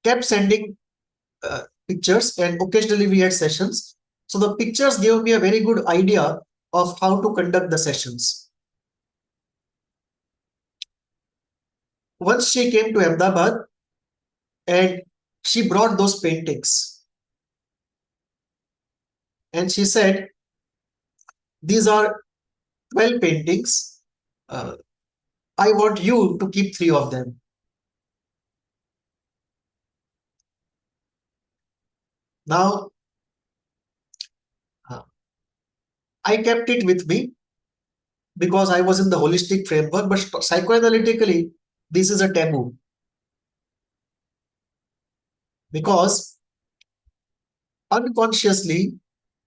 Kept sending pictures, and occasionally we had sessions. So the pictures gave me a very good idea of how to conduct the sessions. Once she came to Ahmedabad and she brought those paintings and she said, "These are 12 paintings. I want you to keep 3 of them." Now, I kept it with me because I was in the holistic framework, but psychoanalytically, this is a taboo. Because unconsciously,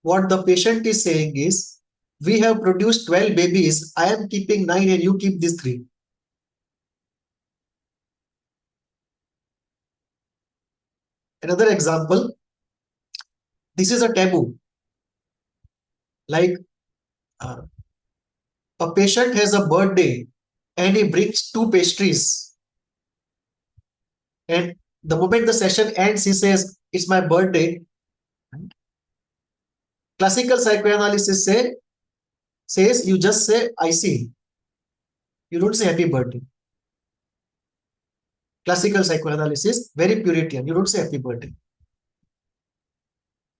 what the patient is saying is, "We have produced 12 babies, I am keeping 9 and you keep these 3. Another example, this is a taboo. Like uh, a patient has a birthday and he brings 2 pastries. And the moment the session ends, he says, "It's my birthday." Classical psychoanalysis says you just say, "I see." You don't say happy birthday. Classical psychoanalysis, very Puritan. You don't say happy birthday.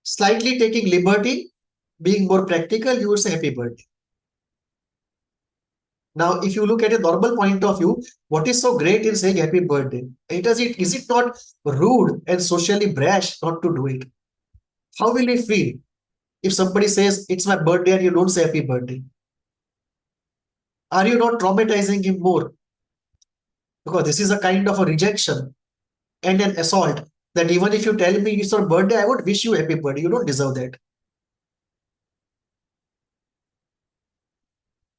Slightly taking liberty, being more practical, you would say happy birthday. Now, if you look at a normal point of view, what is so great in saying happy birthday? Is it not rude and socially brash not to do it? How will we feel? If somebody says it's my birthday and you don't say happy birthday, are you not traumatizing him more? Because this is a kind of a rejection and an assault, that even if you tell me it's your birthday, I would wish you happy birthday. You don't deserve that.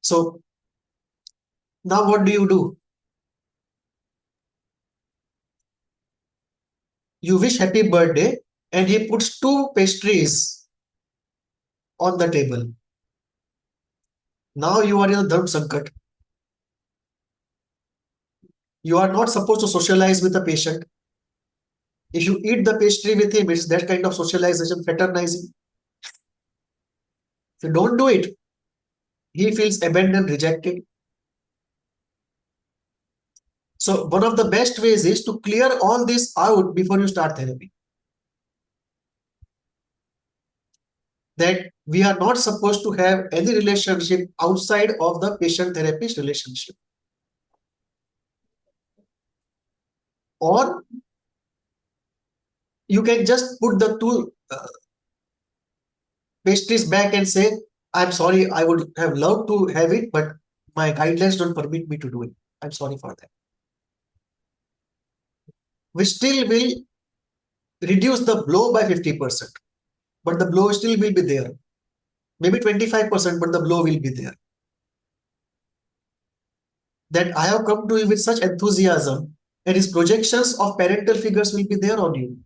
So now what do? You wish happy birthday and he puts two pastries on the table. Now you are in a dharma sankat. You are not supposed to socialize with the patient. If you eat the pastry with him, it's that kind of socialization, fraternizing. If you don't do it, he feels abandoned, rejected. So one of the best ways is to clear all this out before you start therapy. That we are not supposed to have any relationship outside of the patient-therapist relationship. Or you can just put the two pastries back and say, I'm sorry, I would have loved to have it, but my guidelines don't permit me to do it. I'm sorry for that. We still will reduce the blow by 50%, but the blow still will be there. Maybe 25%, but the blow will be there. That I have come to you with such enthusiasm, and his projections of parental figures will be there on you.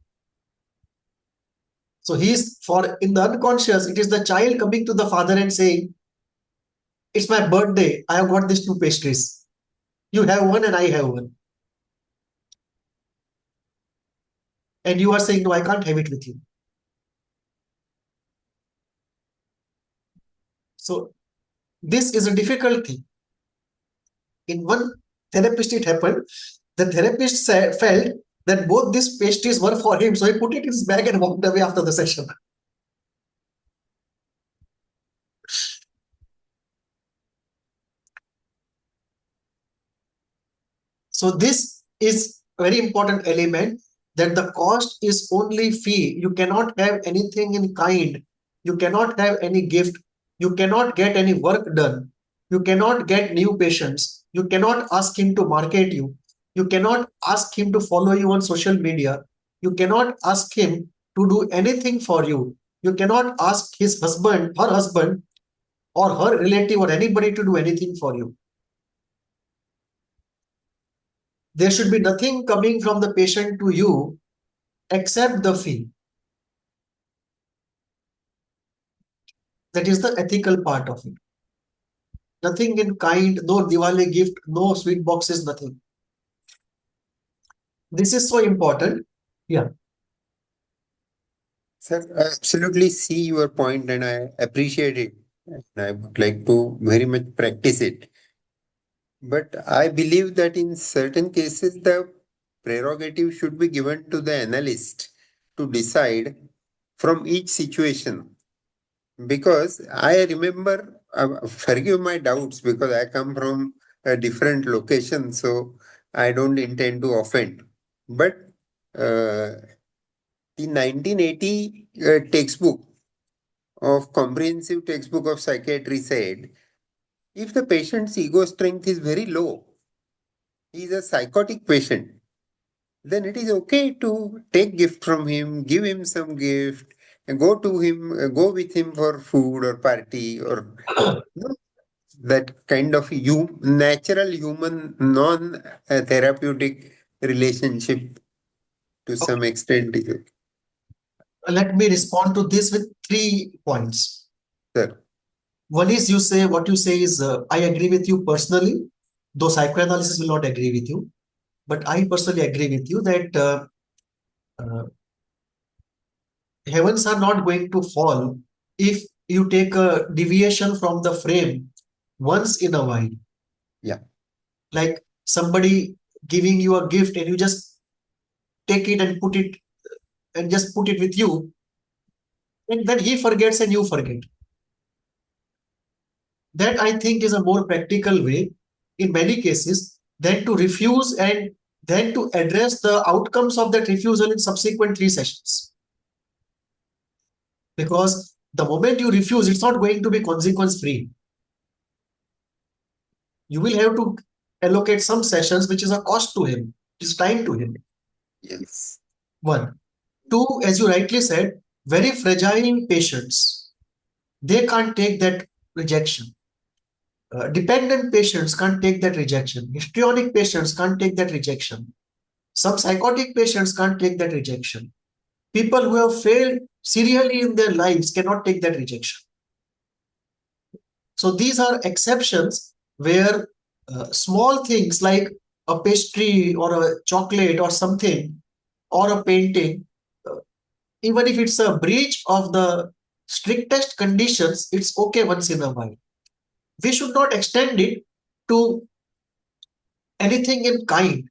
So in the unconscious, it is the child coming to the father and saying, it's my birthday, I have got these two pastries. You have one and I have one. And you are saying, no, I can't have it with you. So this is a difficult thing. In one therapist, it happened. The therapist felt that both these pastries were for him. So he put it in his bag and walked away after the session. So this is a very important element, that the cost is only fee. You cannot have anything in kind. You cannot have any gift. You cannot get any work done. You cannot get new patients. You cannot ask him to market you. You cannot ask him to follow you on social media. You cannot ask him to do anything for you. You cannot ask his husband, her husband, or her relative or anybody to do anything for you. There should be nothing coming from the patient to you except the fee. That is the ethical part of it. Nothing in kind, no Diwali gift, no sweet boxes, nothing. This is so important. Yeah. Sir, I absolutely see your point and I appreciate it. And I would like to very much practice it. But I believe that in certain cases, the prerogative should be given to the analyst to decide from each situation. Because I remember, forgive my doubts because I come from a different location, so I don't intend to offend. But the 1980 textbook comprehensive textbook of psychiatry said, if the patient's ego strength is very low, he is a psychotic patient, then it is okay to take gift from him, give him some gift, and go to him, go with him for food or party or you know, that kind of natural human non-therapeutic relationship to Okay. some extent. Let me respond to this with 3 points. Sir. One is what you say is, I agree with you personally, though psychoanalysis will not agree with you. But I personally agree with you that uh, heavens are not going to fall if you take a deviation from the frame once in a while. Yeah. Like somebody giving you a gift and you just take it and just put it with you, and then he forgets and you forget. That I think is a more practical way in many cases than to refuse and then to address the outcomes of that refusal in subsequent 3 sessions. Because The moment you refuse, it's not going to be consequence free. You will have to allocate some sessions, which is a cost to him, it is time to him. Yes. One. Two, as you rightly said, very fragile patients, they can't take that rejection. Dependent patients can't take that rejection. Histrionic patients can't take that rejection. Some psychotic patients can't take that rejection. People who have failed serially in their lives cannot take that rejection. So these are exceptions where small things like a pastry or a chocolate or something or a painting, uh, even if it's a breach of the strictest conditions, it's okay once in a while. We should not extend it to anything in kind,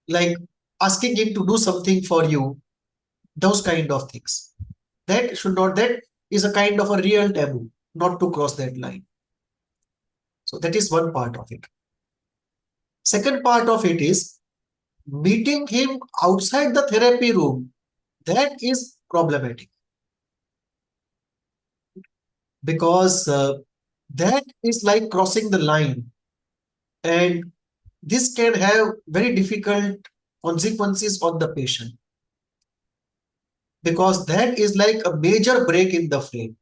like asking him to do something for you, those kind of things. That is a kind of a real taboo, not to cross that line. So that is one part of it. Second part of it is meeting him outside the therapy room. That is problematic because that is like crossing the line, and this can have very difficult consequences on the patient because that is like a major break in the frame.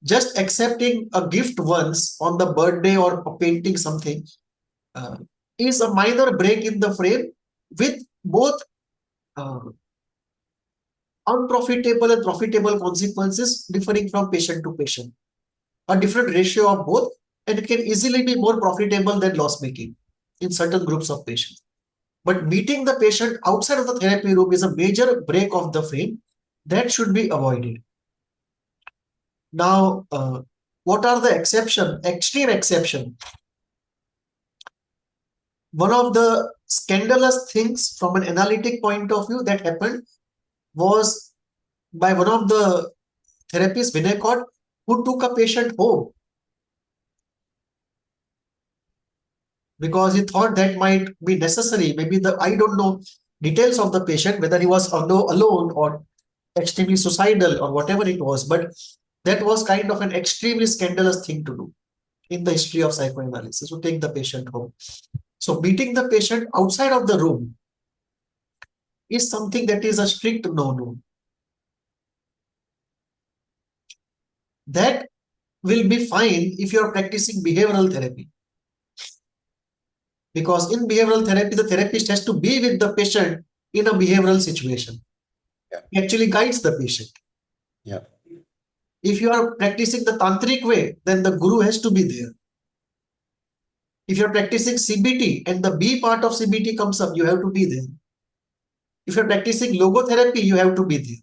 Just accepting a gift once on the birthday or painting something uh, is a minor break in the frame with both uh, unprofitable and profitable consequences differing from patient to patient. A different ratio of both, and it can easily be more profitable than loss making in certain groups of patients. But meeting the patient outside of the therapy room is a major break of the frame that should be avoided. Now, what are the exception, extreme exception? One of the scandalous things from an analytic point of view that happened was by one of the therapists, Winnicott, who took a patient home because he thought that might be necessary. Maybe I don't know details of the patient, whether he was alone or extremely suicidal or whatever it was, but that was kind of an extremely scandalous thing to do in the history of psychoanalysis, to take the patient home. So meeting the patient outside of the room is something that is a strict no-no. That will be fine if you are practicing behavioral therapy. Because in behavioral therapy, the therapist has to be with the patient in a behavioral situation. Yeah. He actually guides the patient. Yeah. If you are practicing the tantric way, then the guru has to be there. If you are practicing CBT and the B part of CBT comes up, you have to be there. If you are practicing logotherapy, you have to be there.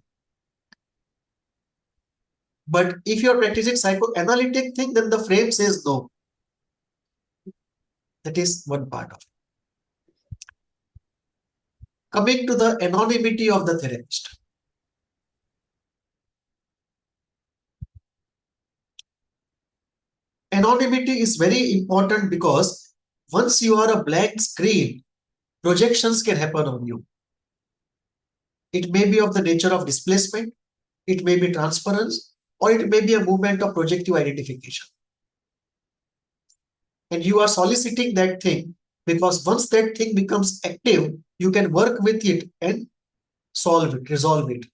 But if you are practicing psychoanalytic thing, then the frame says no. That is one part of it. Coming to the anonymity of the therapist. Anonymity is very important because once you are a blank screen, projections can happen on you. It may be of the nature of displacement, it may be transference, or it may be a movement of projective identification. And you are soliciting that thing because once that thing becomes active, you can work with it and solve it, resolve it.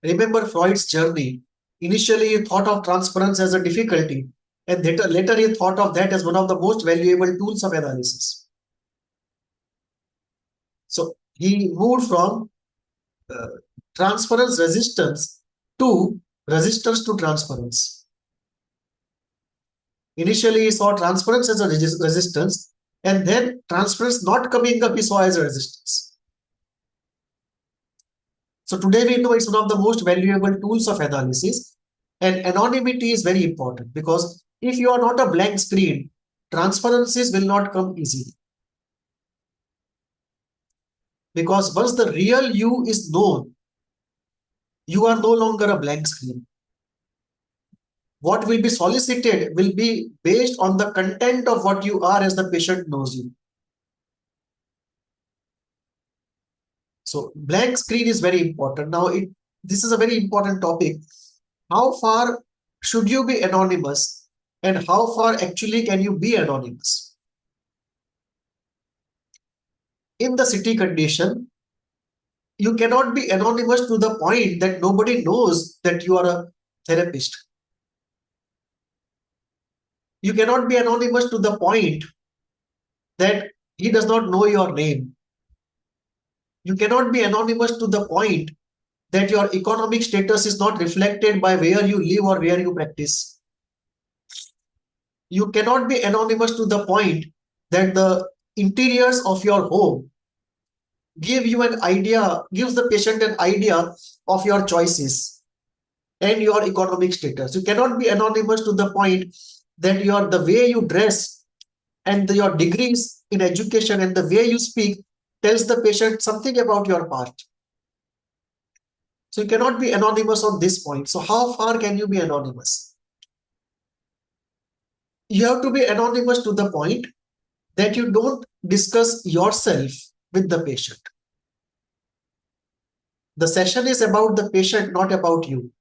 Remember Freud's journey. Initially, he thought of transference as a difficulty, and later he thought of that as one of the most valuable tools of analysis. So he moved from uh, transference resistance to resistance to transference. Initially, he saw transference as a resistance, and then transference not coming up, he saw as a resistance. So today we know it's one of the most valuable tools of analysis, and anonymity is very important because if you are not a blank screen, transferences will not come easily. Because once the real you is known, you are no longer a blank screen. What will be solicited will be based on the content of what you are as the patient knows you. So blank screen is very important. Now, this is a very important topic. How far should you be anonymous, and how far actually can you be anonymous? In the city condition, you cannot be anonymous to the point that nobody knows that you are a therapist. You cannot be anonymous to the point that he does not know your name. You cannot be anonymous to the point that your economic status is not reflected by where you live or where you practice. You cannot be anonymous to the point that the interiors of your home gives the patient an idea of your choices and your economic status. You cannot be anonymous to the point that the way you dress and your degrees in education and the way you speak tells the patient something about your past. So you cannot be anonymous on this point. So how far can you be anonymous? You have to be anonymous to the point that you don't discuss yourself with the patient. The session is about the patient, not about you.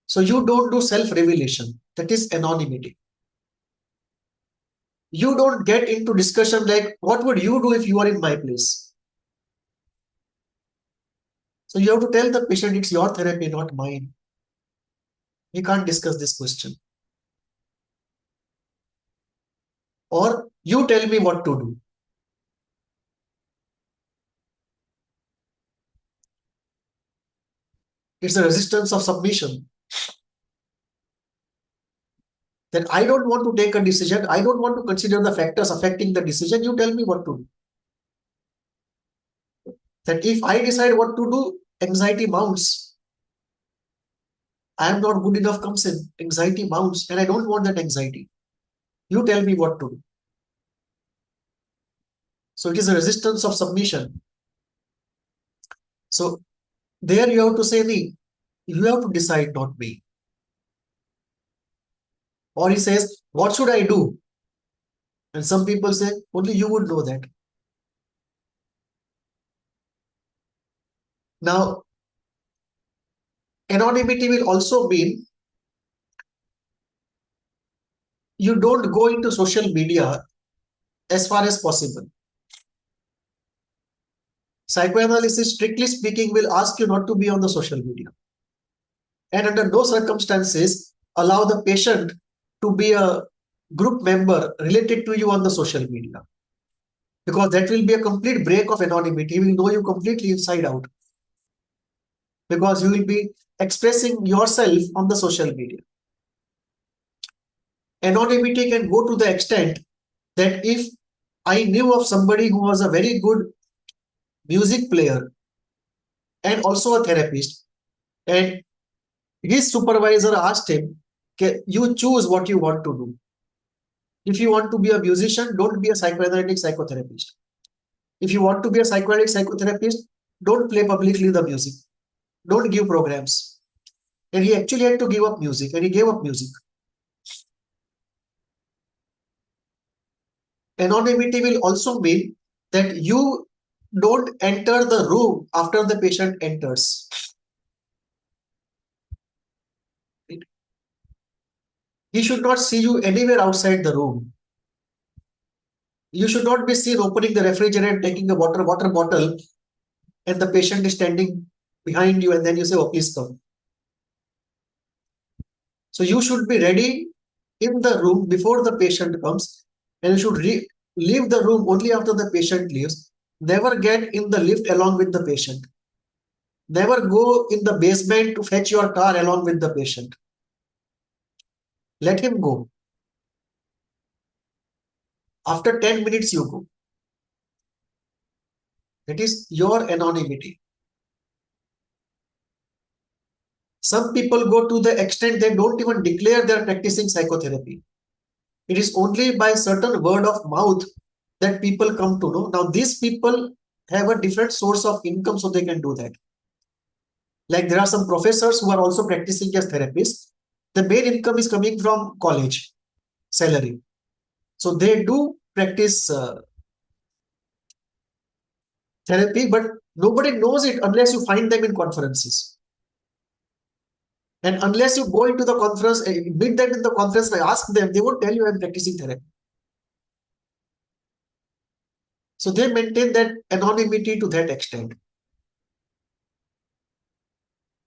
So you don't do self-revelation. That is anonymity. You don't get into discussion like, what would you do if you are in my place? So you have to tell the patient it's your therapy, not mine. We can't discuss this question. Or you tell me what to do. It's a resistance of submission. That I don't want to take a decision. I don't want to consider the factors affecting the decision. You tell me what to do. That if I decide what to do, anxiety mounts. I am not good enough comes in. Anxiety mounts, and I don't want that anxiety. You tell me what to do. So it is a resistance of submission. So there you have to say me. You have to decide, not me. Or he says, what should I do? And some people say, only you would know that. Now, anonymity will also mean you don't go into social media as far as possible. Psychoanalysis, strictly speaking, will ask you not to be on the social media. And under no circumstances allow the patient to be a group member related to you on the social media. Because that will be a complete break of anonymity. He will know you completely inside out. Because you will be expressing yourself on the social media. Anonymity can go to the extent that if I knew of somebody who was a very good music player and also a therapist, and his supervisor asked him, you choose what you want to do. If you want to be a musician, don't be a psychoanalytic psychotherapist. If you want to be a psychoanalytic psychotherapist, don't play publicly the music. Don't give programs. And he actually had to give up music, and he gave up music. Anonymity will also mean that you don't enter the room after the patient enters. He should not see you anywhere outside the room. You should not be seen opening the refrigerator, taking a water bottle, and the patient is standing behind you, and then you say, oh, please come. So you should be ready in the room before the patient comes, and you should leave the room only after the patient leaves. Never get in the lift along with the patient. Never go in the basement to fetch your car along with the patient. Let him go. After 10 minutes, you go. That is your anonymity. Some people go to the extent they don't even declare they're practicing psychotherapy. It is only by certain word of mouth that people come to know. Now, these people have a different source of income, so they can do that. Like there are some professors who are also practicing as therapists. The main income is coming from college salary. So they do practice therapy, but Nobody knows it unless you find them in conferences. And unless you go into the conference, meet them in the conference and ask them, they won't tell you I'm practicing therapy. So they maintain that anonymity to that extent.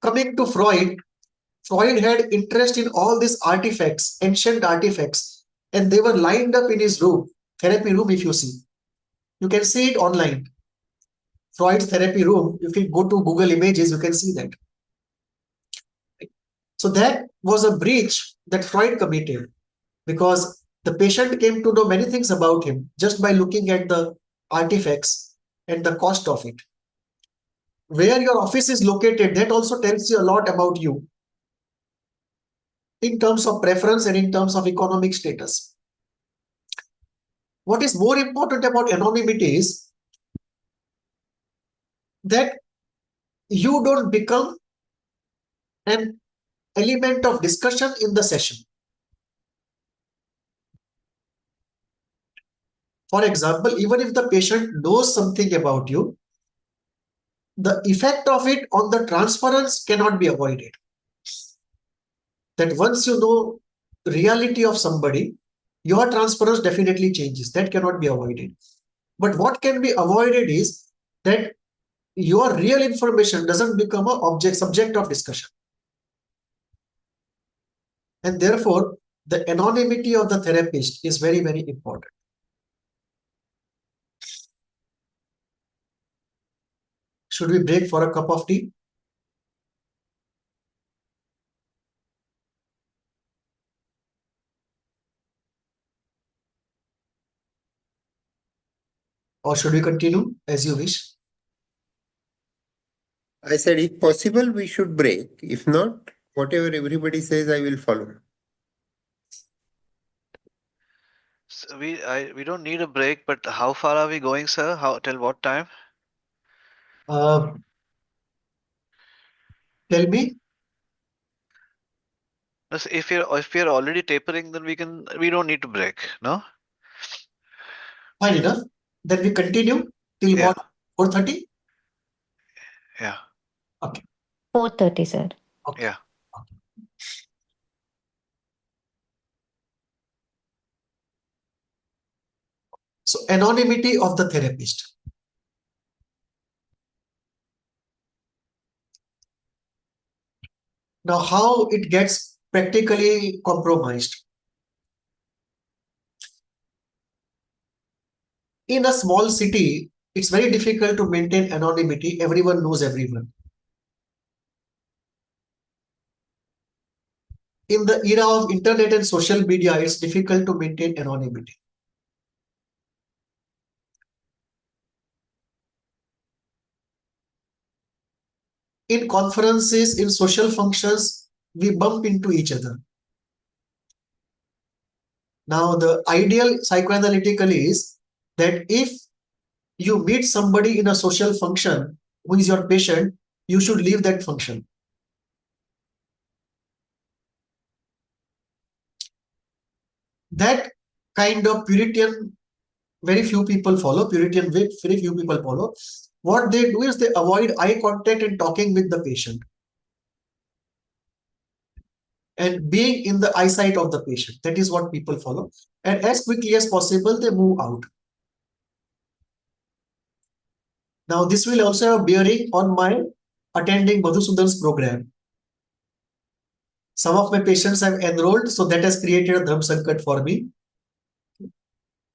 Coming to Freud, Freud had interest in all these artifacts, ancient artifacts, and they were lined up in his room, therapy room, if you see. You can see it online. Freud's therapy room, if you go to Google Images, you can see that. So that was a breach that Freud committed because the patient came to know many things about him just by looking at the artifacts and the cost of it. Where your office is located, that also tells you a lot about you in terms of preference and in terms of economic status. What is more important about anonymity is that you don't become an element of discussion in the session. For example, even if the patient knows something about you, the effect of it on the transference cannot be avoided. That once you know the reality of somebody, your transference definitely changes. That cannot be avoided. But what can be avoided is that your real information doesn't become a subject of discussion. And therefore, the anonymity of the therapist is very, very important. Should we break for a cup of tea? Or should we continue as you wish? I said, if possible, we should break. If not, whatever everybody says, I will follow. So we don't need a break, but how far are we going, sir? Till what time? Tell me. If we're already tapering, then we don't need to break, no? Fine enough. Then we continue till Yeah. what? 4:30? Yeah. Okay. 4:30, sir. Okay. Yeah. So anonymity of the therapist. Now, how it gets practically compromised. In a small city, it's very difficult to maintain anonymity. Everyone knows everyone. In the era of internet and social media, it's difficult to maintain anonymity. In conferences, in social functions, we bump into each other. Now, the ideal psychoanalytically is that if you meet somebody in a social function who is your patient, you should leave that function. That kind of Puritan, very few people follow. Puritan way, very few people follow. What they do is they avoid eye contact and talking with the patient and being in the eyesight of the patient. That is what people follow. And as quickly as possible, they move out. Now, this will also have bearing on my attending Madhusudan's program. Some of my patients have enrolled, so that has created a Dharma Sankat for me.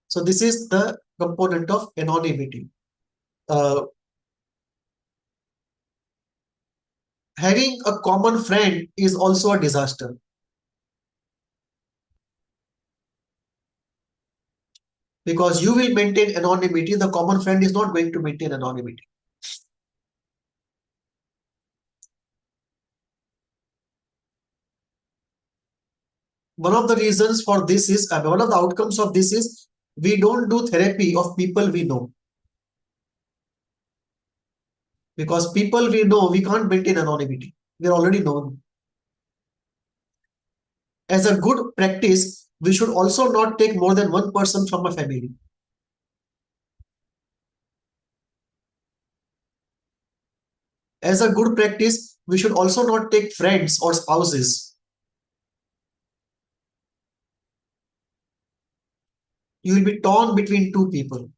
So this is the component of anonymity. Having a common friend is also a disaster. Because you will maintain anonymity, the common friend is not going to maintain anonymity. One of the reasons for this is, one of the outcomes of this is, we don't do therapy of people we know. Because people we know, we can't maintain anonymity. We are already known. As a good practice, we should also not take more than one person from a family. As a good practice, we should also not take friends or spouses. You will be torn between two people.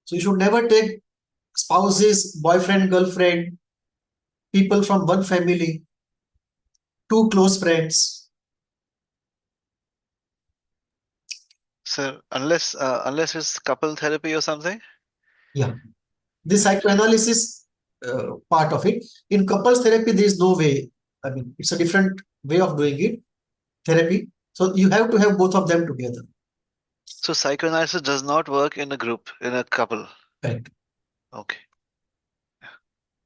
So you should never take spouses, boyfriend, girlfriend, people from one family, two close friends. Sir, unless it's couple therapy or something. Yeah. This psychoanalysis part of it. In couples therapy, there is no way. I mean, it's a different way of doing it, therapy. So you have to have both of them together. So psychoanalysis does not work in a group, in a couple. Correct. Okay.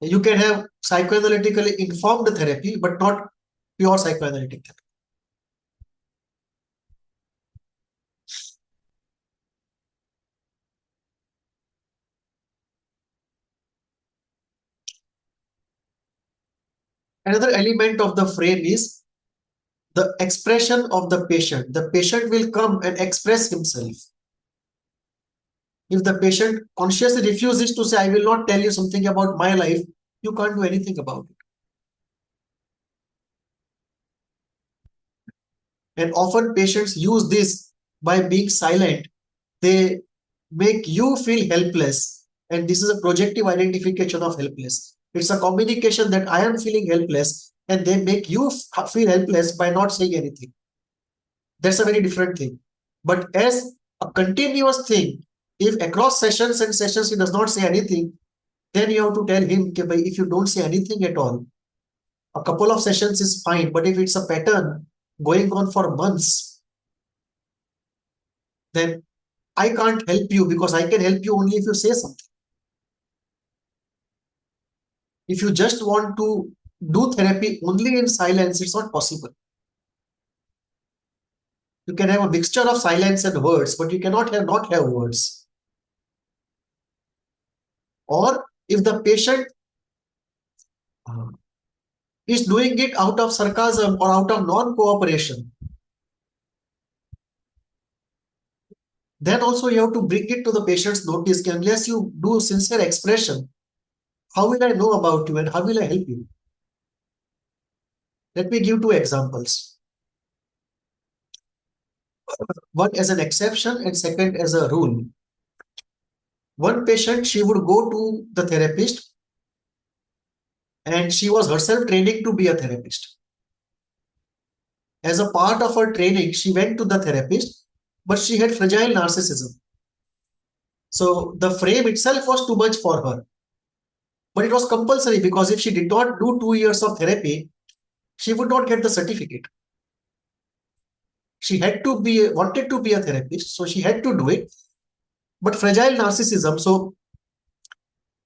You can have psychoanalytically informed therapy, but not pure psychoanalytic therapy. Another element of the frame is the expression of the patient. The patient will come and express himself. If the patient consciously refuses to say, I will not tell you something about my life, you can't do anything about it. And often patients use this by being silent. They make you feel helpless. And this is a projective identification of helpless. It's a communication that I am feeling helpless, and they make you feel helpless by not saying anything. That's a very different thing. But as a continuous thing, if across sessions and sessions he does not say anything, then you have to tell him, okay, if you don't say anything at all, a couple of sessions is fine. But if it's a pattern going on for months, then I can't help you, because I can help you only if you say something. If you just want to do therapy only in silence, it's not possible. You can have a mixture of silence and words, but you cannot have not have words. Or if the patient is doing it out of sarcasm or out of non-cooperation, then also you have to bring it to the patient's notice. Unless you do sincere expression, how will I know about you and how will I help you? Let me give two examples. One as an exception and second as a rule. One patient, she would go to the therapist and she was herself training to be a therapist. As a part of her training, she went to the therapist, but she had fragile narcissism. So the frame itself was too much for her. But it was compulsory, because if she did not do 2 years of therapy, she would not get the certificate. She had to be, wanted to be a therapist, so she had to do it. But fragile narcissism, so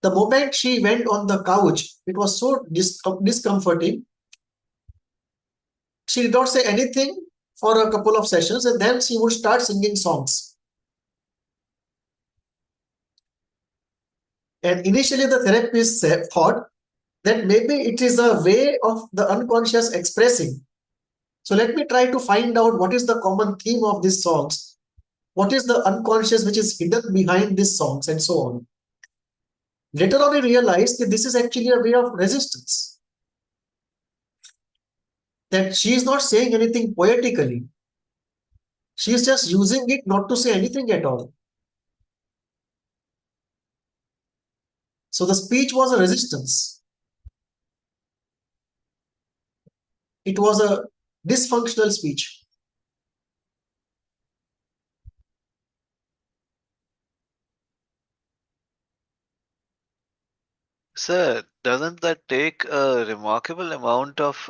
the moment she went on the couch, it was so discomforting. She did not say anything for a couple of sessions, and then she would start singing songs. And initially the therapist thought that maybe it is a way of the unconscious expressing. So let me try to find out what is the common theme of these songs. What is the unconscious which is hidden behind these songs, and so on. Later on, I realized that this is actually a way of resistance. That she is not saying anything poetically. She is just using it not to say anything at all. So the speech was a resistance. It was a dysfunctional speech. Sir, doesn't that take a remarkable amount of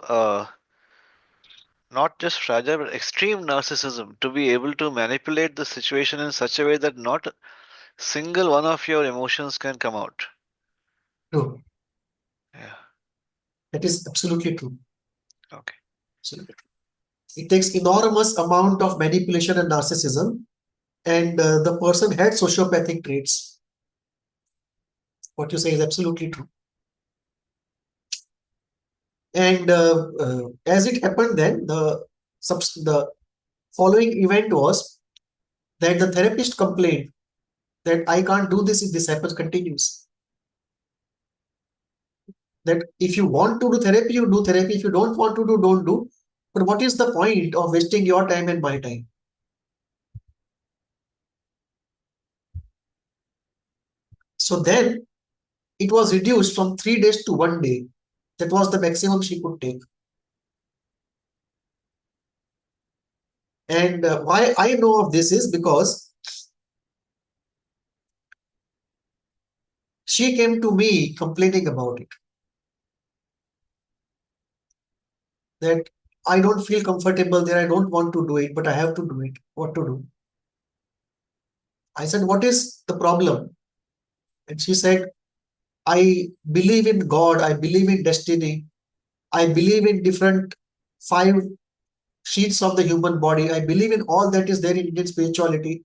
not just fragile but extreme narcissism to be able to manipulate the situation in such a way that not a single one of your emotions can come out? True. Yeah. That is absolutely true. Okay. Absolutely true. It takes enormous amount of manipulation and narcissism, and the person had sociopathic traits. What you say is absolutely true. And as it happened then, the following event was that the therapist complained that I can't do this if this happens continues. that if you want to do therapy, you do therapy. If you don't want to do, don't do. But what is the point of wasting your time and my time? So then it was reduced from 3 days to 1 day. That was the maximum she could take. And why I know of this is because she came to me complaining about it. That I don't feel comfortable there. I don't want to do it, but I have to do it. What to do? I said, what is the problem? And she said, I believe in God. I believe in destiny. I believe in different 5 sheets of the human body. I believe in all that is there in Indian spirituality.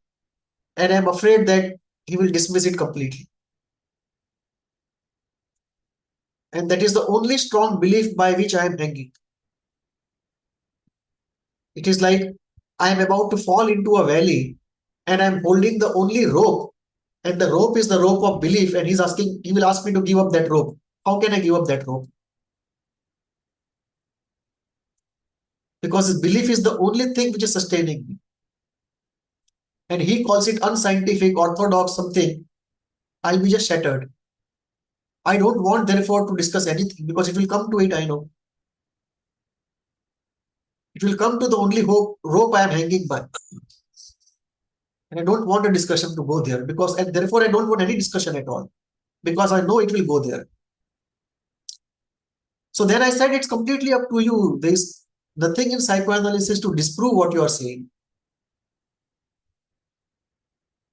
And I'm afraid that he will dismiss it completely. And that is the only strong belief by which I am hanging. It is like I am about to fall into a valley and I'm holding the only rope, and the rope is the rope of belief, and he will ask me to give up that rope. How can I give up that rope? Because his belief is the only thing which is sustaining me. And he calls it unscientific, orthodox, something. I'll be just shattered. I don't want, therefore, to discuss anything because it will come to it, I know. It will come to the only rope I am hanging by. And I don't want a discussion to go there because, and therefore, I don't want any discussion at all because I know it will go there. So then I said, it's completely up to you. There is nothing in psychoanalysis to disprove what you are saying.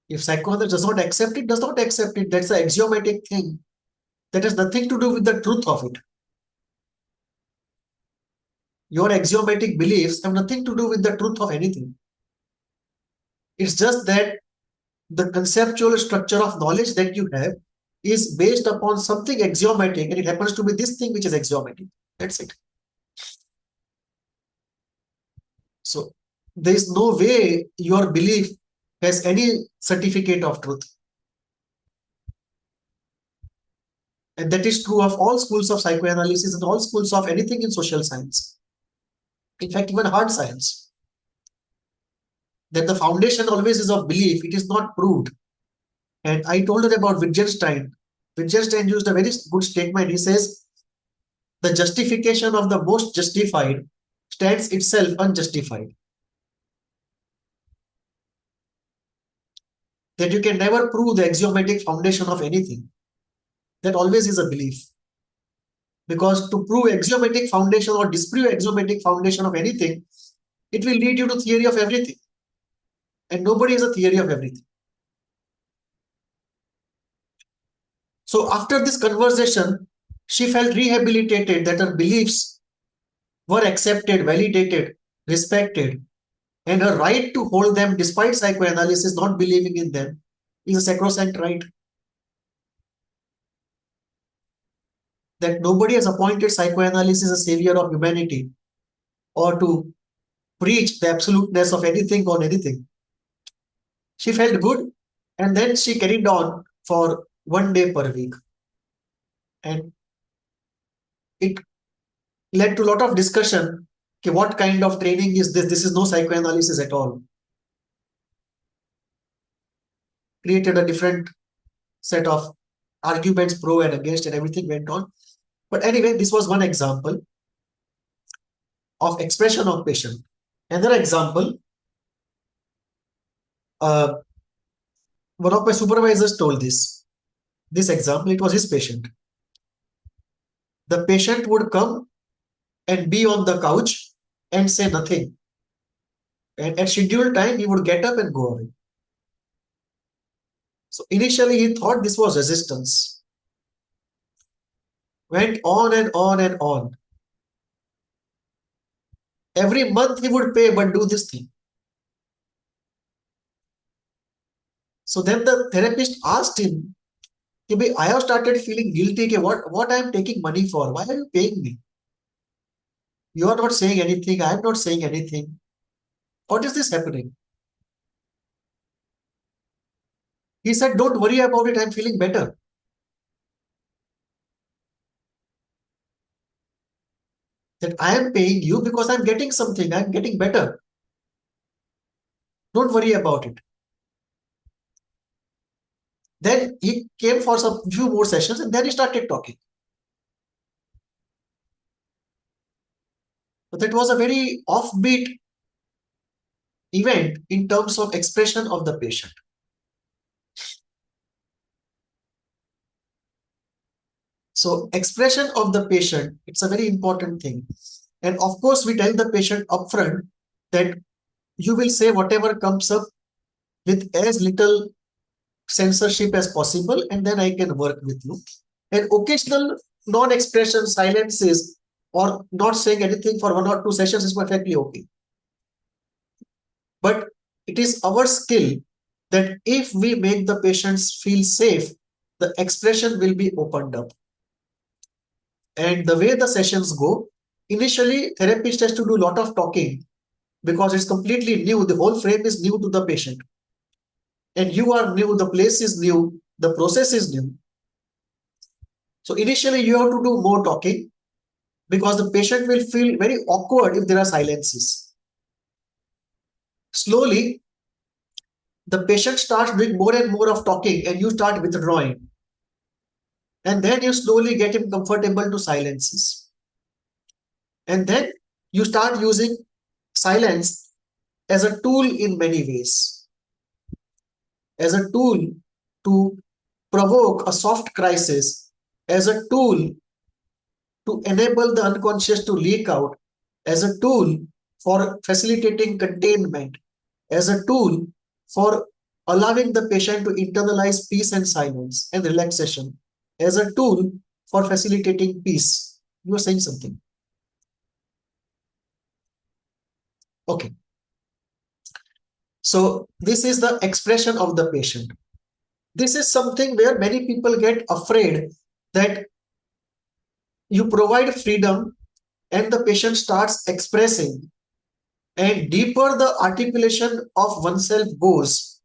If psychoanalysis does not accept it, does not accept it. That's an axiomatic thing. That has nothing to do with the truth of it. Your axiomatic beliefs have nothing to do with the truth of anything. It's just that the conceptual structure of knowledge that you have is based upon something axiomatic, and it happens to be this thing which is axiomatic. That's it. So there is no way your belief has any certificate of truth. And that is true of all schools of psychoanalysis and all schools of anything in social science. In fact, even hard science. That the foundation always is of belief. It is not proved. And I told her about Wittgenstein. Wittgenstein used a very good statement. He says, the justification of the most justified stands itself unjustified. That you can never prove the axiomatic foundation of anything. That always is a belief. Because to prove axiomatic foundation or disprove axiomatic foundation of anything, it will lead you to theory of everything. And nobody has a theory of everything. So after this conversation, she felt rehabilitated that her beliefs were accepted, validated, respected, and her right to hold them despite psychoanalysis not believing in them is a sacrosanct right. That nobody has appointed psychoanalysis as a savior of humanity or to preach the absoluteness of anything on anything. She felt good, and then she carried on for 1 day per week. And it led to a lot of discussion. Okay, what kind of training is this? This is no psychoanalysis at all. Created a different set of arguments pro and against, and everything went on. But anyway, this was one example of expression of patient. Another example, one of my supervisors told this example. It was his patient. The patient would come and be on the couch and say nothing. And at scheduled time, he would get up and go away. So initially, he thought this was resistance. Went on and on and on. Every month he would pay, but do this thing. So then the therapist asked him, I have started feeling guilty. What I am taking money for? Why are you paying me? You are not saying anything. I am not saying anything. What is this happening? He said, don't worry about it. I'm feeling better. that I am paying you because I'm getting something, I'm getting better. Don't worry about it. Then he came for some few more sessions and then he started talking. But that was a very offbeat event in terms of expression of the patient. So expression of the patient, it's a very important thing. And of course, we tell the patient upfront that you will say whatever comes up with as little censorship as possible, and then I can work with you. And occasional non-expression silences or not saying anything for 1 or 2 sessions is perfectly okay. But it is our skill that if we make the patients feel safe, the expression will be opened up. And the way the sessions go, initially therapist has to do a lot of talking because it's completely new. The whole frame is new to the patient. And you are new, the place is new, the process is new. So initially you have to do more talking because the patient will feel very awkward if there are silences. Slowly, the patient starts doing more and more of talking and you start withdrawing. And then you slowly get him comfortable to silences. And then you start using silence as a tool in many ways. As a tool to provoke a soft crisis, as a tool to enable the unconscious to leak out, as a tool for facilitating containment, as a tool for allowing the patient to internalize peace and silence and relaxation, as a tool for facilitating peace. You are saying something. Okay. So this is the expression of the patient. This is something where many people get afraid that you provide freedom and the patient starts expressing, and deeper the articulation of oneself goes,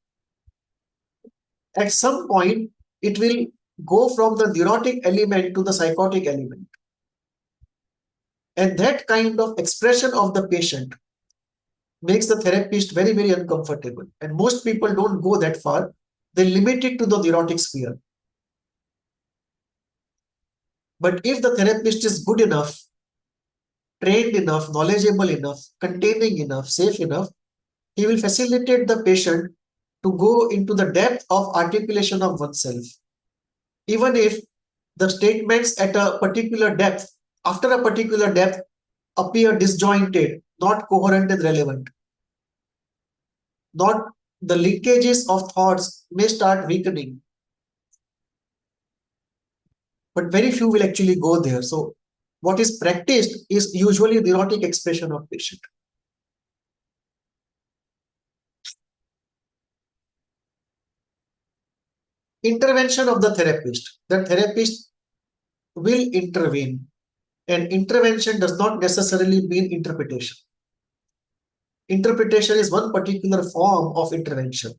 at some point it will go from the neurotic element to the psychotic element. And that kind of expression of the patient makes the therapist very, very uncomfortable. And most people don't go that far. They limit it to the neurotic sphere. But if the therapist is good enough, trained enough, knowledgeable enough, containing enough, safe enough, he will facilitate the patient to go into the depth of articulation of oneself. Even if the statements at a particular depth, after a particular depth, appear disjointed, not coherent and relevant. Not the linkages of thoughts may start weakening. But very few will actually go there. So what is practiced is usually the erotic expression of patient. Intervention of the therapist. The therapist will intervene, and intervention does not necessarily mean interpretation. Interpretation is one particular form of intervention.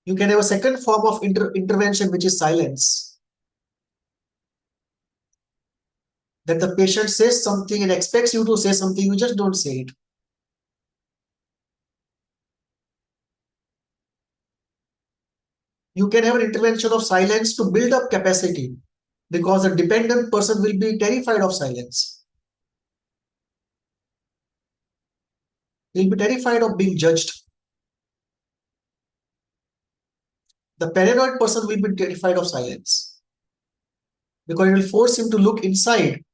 You can have a second form of intervention, which is silence. That the patient says something and expects you to say something, you just don't say it. You can have an intervention of silence to build up capacity, because a dependent person will be terrified of silence. He'll be terrified of being judged. The paranoid person will be terrified of silence, because it will force him to look inside.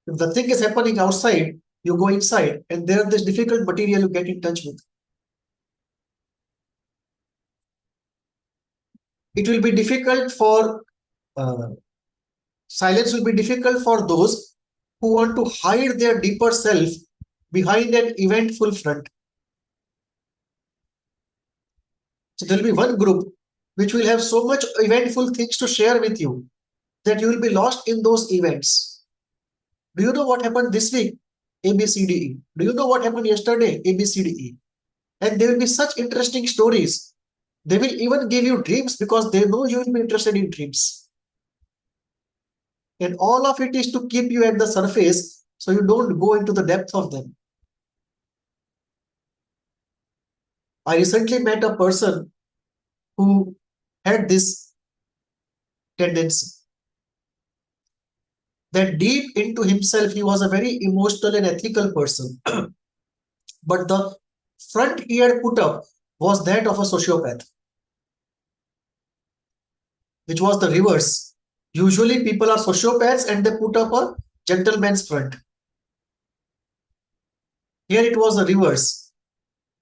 If the thing is happening outside, you go inside, and there this difficult material you get in touch with. It will be difficult for silence will be difficult for those who want to hide their deeper self behind an eventful front. So there will be one group which will have so much eventful things to share with you that you will be lost in those events. Do you know what happened this week? A, B, C, D, E. Do you know what happened yesterday? A, B, C, D, E. And there will be such interesting stories. They will even give you dreams because they know you will be interested in dreams. And all of it is to keep you at the surface so you don't go into the depth of them. I recently met a person who had this tendency that deep into himself he was a very emotional and ethical person. But the front he had put up was that of a sociopath, which was the reverse. Usually people are sociopaths and they put up a gentleman's front. Here it was the reverse.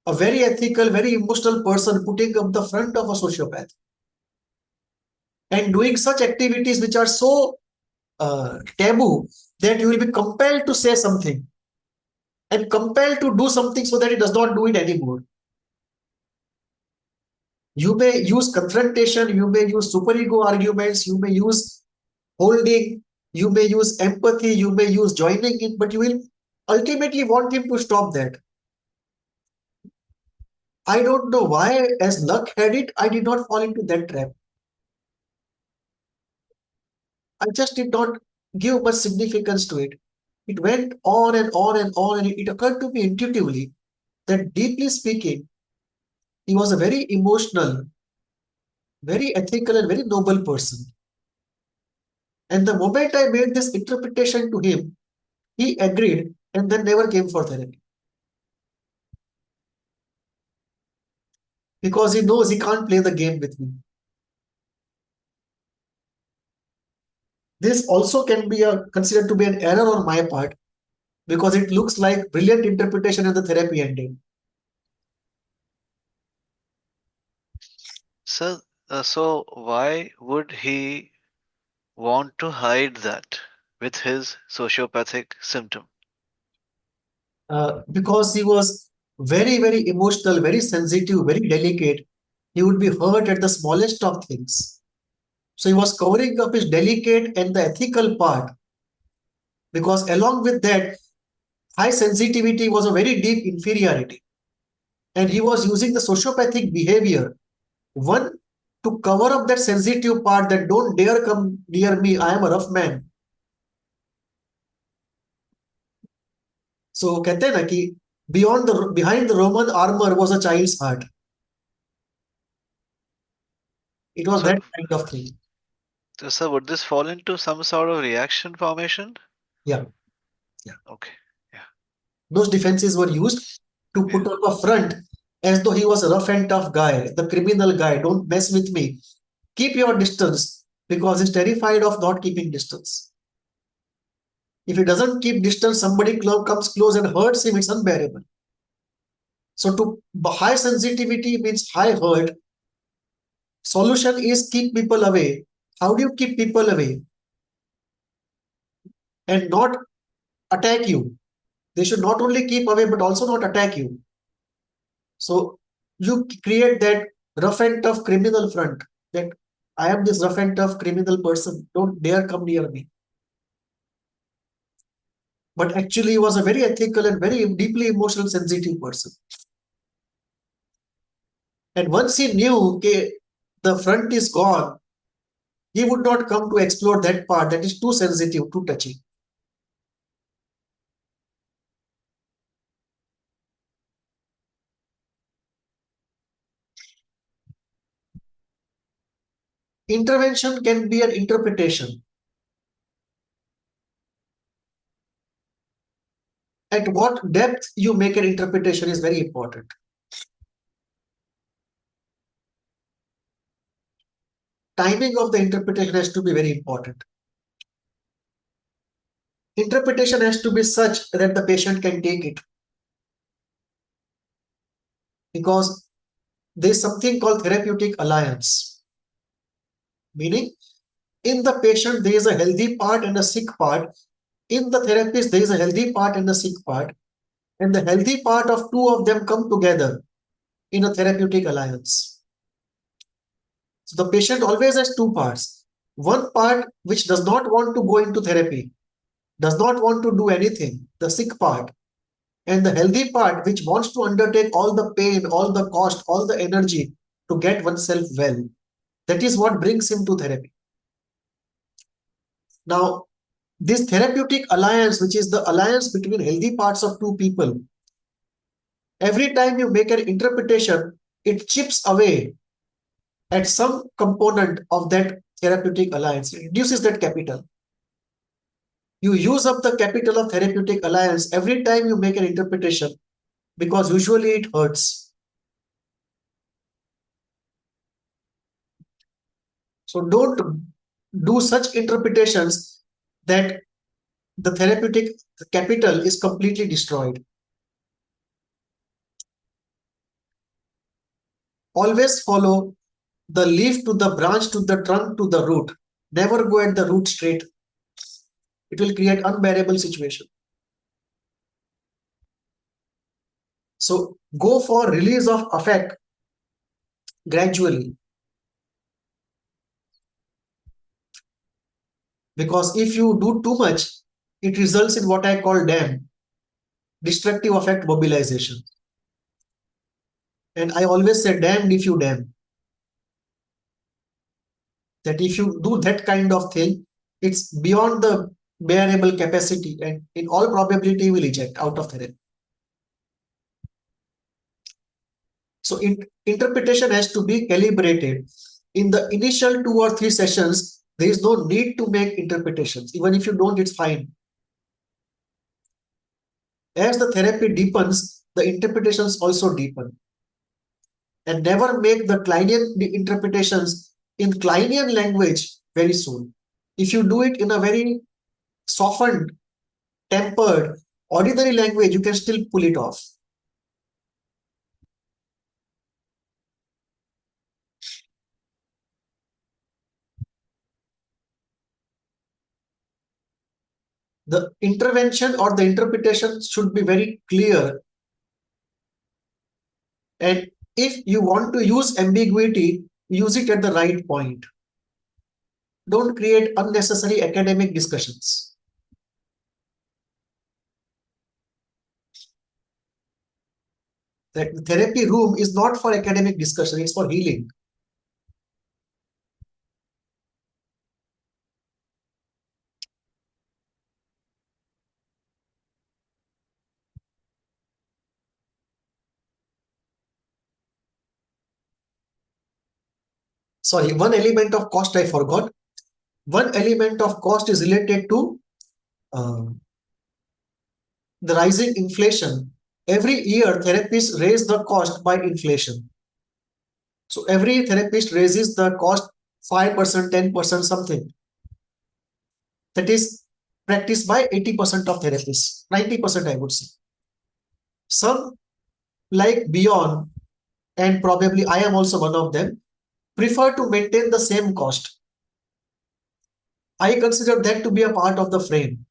A very ethical, very emotional person putting up the front of a sociopath and doing such activities which are so taboo that you will be compelled to say something and compelled to do something so that he does not do it anymore. You may use confrontation, you may use superego arguments, you may use holding, you may use empathy, you may use joining in, but you will ultimately want him to stop that. I don't know why, as luck had it, I did not fall into that trap. I just did not give much significance to it. It went on and on and on, and it occurred to me intuitively that deeply speaking, he was a very emotional, very ethical, and very noble person. And the moment I made this interpretation to him, he agreed and then never came for therapy. Because he knows he can't play the game with me. This also can be considered to be an error on my part because it looks like brilliant interpretation and the therapy ending. So why would he want to hide that with his sociopathic symptom? Because he was very, very emotional, very sensitive, very delicate. He would be hurt at the smallest of things. So he was covering up his delicate and the ethical part because along with that, high sensitivity was a very deep inferiority. And he was using the sociopathic behavior, one, to cover up that sensitive part that don't dare come near me, I am a rough man. So कहते हैं ना कि behind the Roman armor was a child's heart. It was So, that kind of thing. so would this fall into some sort of reaction formation? Yeah. Okay. Yeah. Those defenses were used to put up a front as though he was a rough and tough guy, the criminal guy. Don't mess with me. Keep your distance because he's terrified of not keeping distance. If he doesn't keep distance, somebody comes close and hurts him, it's unbearable. So to high sensitivity means high hurt. Solution is keep people away. How do you keep people away and not attack you? They should not only keep away but also not attack you. So you create that rough and tough criminal front that I am this rough and tough criminal person. Don't dare come near me. But actually he was a very ethical and very deeply emotional, sensitive person. And once he knew okay, the front is gone, he would not come to explore that part that is too sensitive, too touchy. Intervention can be an interpretation. At what depth you make an interpretation is very important. Timing of the interpretation has to be very important. Interpretation has to be such that the patient can take it. Because there is something called therapeutic alliance. Meaning, in the patient, there is a healthy part and a sick part. In the therapist, there is a healthy part and a sick part. And the healthy part of two of them come together in a therapeutic alliance. So the patient always has two parts. One part which does not want to go into therapy, does not want to do anything, the sick part, and the healthy part which wants to undertake all the pain, all the cost, all the energy to get oneself well. That is what brings him to therapy. Now, This therapeutic alliance, which is the alliance between healthy parts of two people, every time you make an interpretation, it chips away at some component of that therapeutic alliance. It reduces that capital. You use up the capital of therapeutic alliance every time you make an interpretation, because usually it hurts. So don't do such interpretations that the therapeutic capital is completely destroyed. Always follow the leaf to the branch to the trunk to the root. Never go at the root straight. It will create unbearable situation. So go for release of affect gradually. Because if you do too much, it results in what I call DAM, destructive affect mobilization. And I always say damned if you damn. That if you do that kind of thing, it's beyond the bearable capacity, and in all probability you will eject out of therapy. So interpretation has to be calibrated. In the initial 2 or 3 sessions, there is no need to make interpretations. Even if you don't, it's fine. As the therapy deepens, the interpretations also deepen. And never make the Kleinian interpretations in Kleinian language very soon. If you do it in a very softened, tempered, ordinary language, you can still pull it off. The intervention or the interpretation should be very clear. And if you want to use ambiguity, use it at the right point. Don't create unnecessary academic discussions. The therapy room is not for academic discussion, it's for healing. Sorry, one element of cost I forgot. One element of cost is related to the rising inflation. Every year, therapists raise the cost by inflation. So every therapist raises the cost 5%, 10%, something. That is practiced by 80% of therapists, 90% I would say. Some, like Bion, and probably I am also one of them, prefer to maintain the same cost. I consider that to be a part of the frame.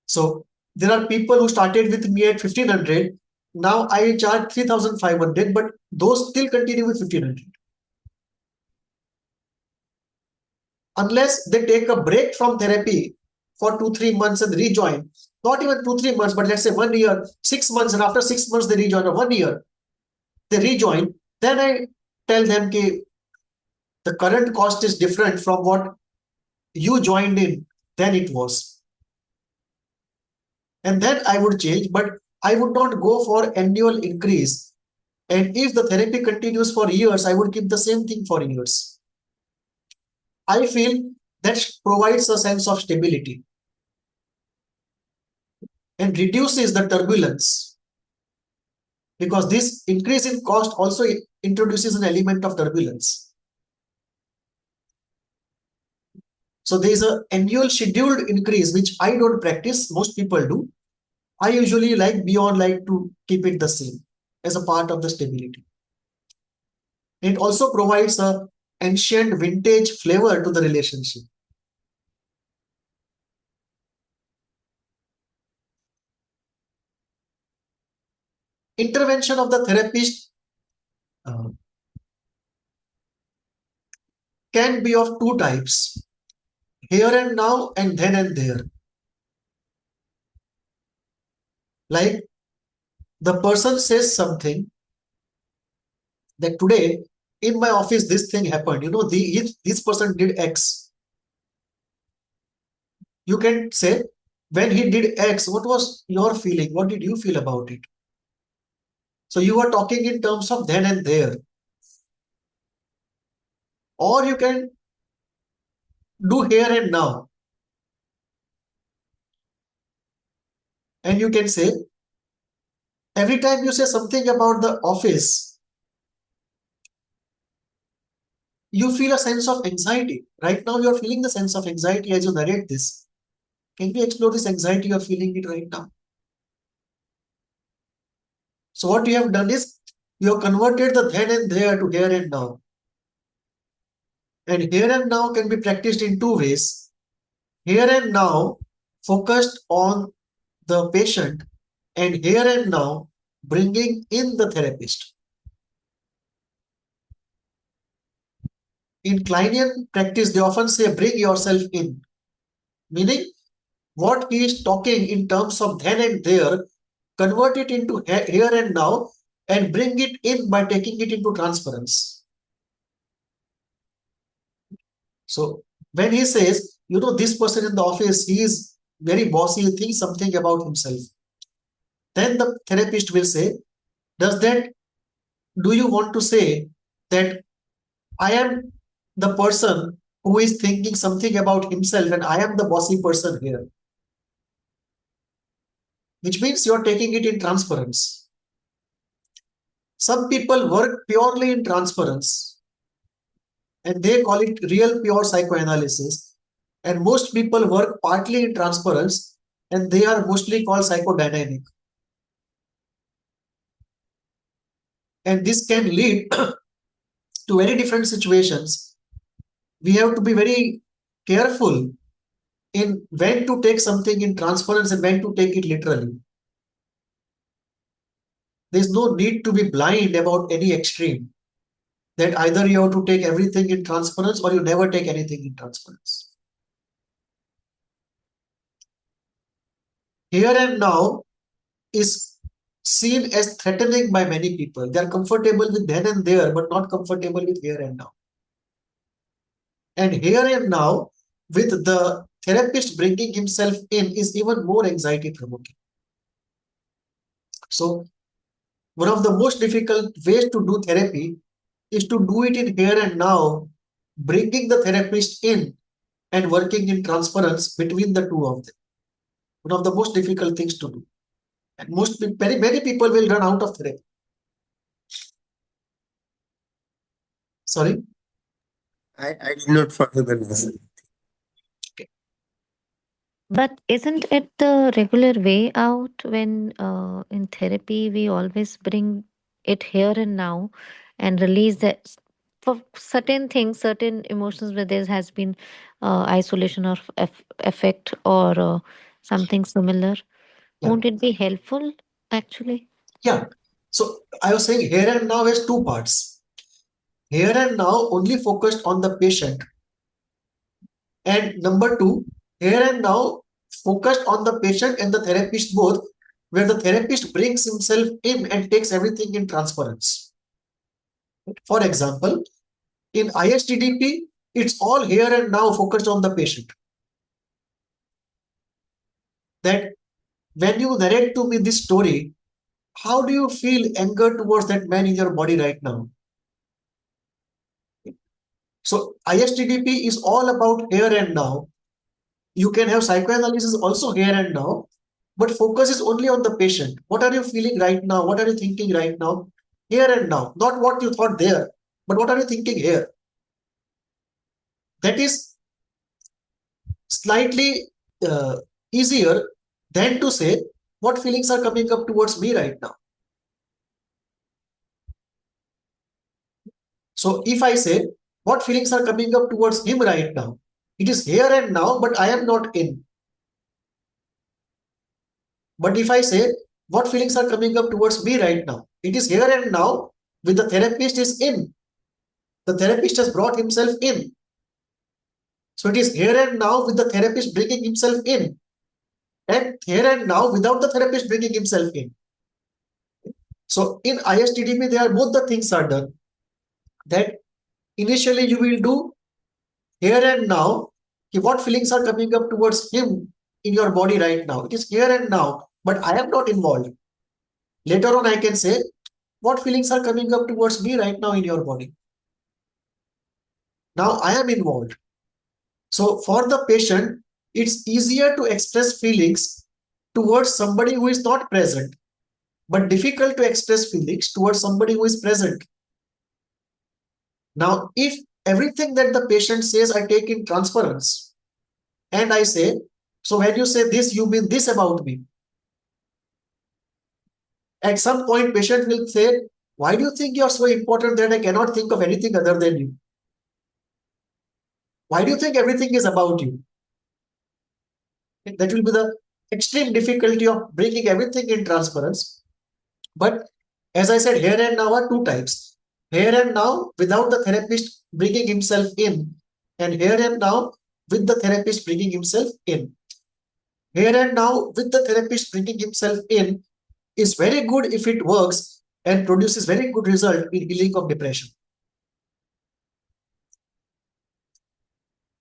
So there are people who started with me at 1500. Now I charge 3500, but those still continue with 1500. Unless they take a break from therapy for 2-3 months and rejoin, not even 2-3 months, but let's say 1 year, 6 months, and after 6 months they rejoin, or 1 year they rejoin, then I tell them that the current cost is different from what you joined in then it was. And then I would change, but I would not go for annual increase. And if the therapy continues for years, I would keep the same thing for years. I feel that provides a sense of stability and reduces the turbulence, because this increase in cost also introduces an element of turbulence. So there is an annual scheduled increase, which I don't practice, most people do. I usually like to keep it the same as a part of the stability. It also provides a ancient vintage flavor to the relationship. Intervention of the therapist can be of two types: here and now and then and there. Like the person says something that today in my office this thing happened, this person did X. You can say, when he did X, what was your feeling? What did you feel about it? So you are talking in terms of then and there. Or you can do here and now. And you can say, every time you say something about the office, you feel a sense of anxiety. Right now, you're feeling the sense of anxiety as you narrate this. Can we explore this anxiety you're feeling it right now? So what you have done is, you have converted the then and there to here and now. And here and now can be practiced in two ways. Here and now, focused on the patient, and here and now, bringing in the therapist. In Kleinian practice, they often say, bring yourself in. Meaning, what he is talking in terms of then and there, convert it into here and now, and bring it in by taking it into transference. So when he says, this person in the office, he is very bossy, he thinks something about himself. Then the therapist will say, do you want to say that I am the person who is thinking something about himself and I am the bossy person here? Which means you are taking it in transference. Some people work purely in transference and they call it real pure psychoanalysis. And most people work partly in transference and they are mostly called psychodynamic. And this can lead to very different situations. We have to be very careful in when to take something in transference and when to take it literally. There's no need to be blind about any extreme, that either you have to take everything in transference or you never take anything in transference. Here and now is seen as threatening by many people. They are comfortable with then and there, but not comfortable with here and now. And here and now, with the therapist bringing himself in, is even more anxiety provoking. So one of the most difficult ways to do therapy is to do it in here and now, bringing the therapist in and working in transference between the two of them. One of the most difficult things to do. And many people will run out of therapy. Sorry? I did not follow the lesson. But isn't it the regular way out when in therapy we always bring it here and now and release that for certain things, certain emotions where there has been isolation or effect or something similar? Yeah. Won't it be helpful actually? Yeah. So I was saying here and now has two parts. Here and now only focused on the patient. And number two, here and now focused on the patient and the therapist both, where the therapist brings himself in and takes everything in transference. For example, in ISTDP, it's all here and now focused on the patient. That when you narrate to me this story, how do you feel anger towards that man in your body right now? So ISTDP is all about here and now. You can have psychoanalysis also here and now, but focus is only on the patient. What are you feeling right now? What are you thinking right now? Here and now, not what you thought there, but what are you thinking here? That is slightly easier than to say what feelings are coming up towards me right now. So if I say what feelings are coming up towards him right now, it is here and now, but I am not in. But if I say what feelings are coming up towards me right now, it is here and now with the therapist is in. The therapist has brought himself in. So it is here and now with the therapist bringing himself in. And here and now without the therapist bringing himself in. So in ISTDP, both the things are done. That initially you will do here and now What feelings are coming up towards him in your body right now? It is here and now, but I am not involved. Later on, I can say, what feelings are coming up towards me right now in your body? Now I am involved. So for the patient, it's easier to express feelings towards somebody who is not present, but difficult to express feelings towards somebody who is present. Now, if everything that the patient says I take in transference, and I say, so when you say this, you mean this about me. At some point, patient will say, why do you think you're so important that I cannot think of anything other than you? Why do you think everything is about you? That will be the extreme difficulty of bringing everything in transference. But as I said, here and now are two types. Here and now without the therapist bringing himself in, and here and now with the therapist bringing himself in. Here and now with the therapist bringing himself in is very good if it works and produces very good result in healing of depression.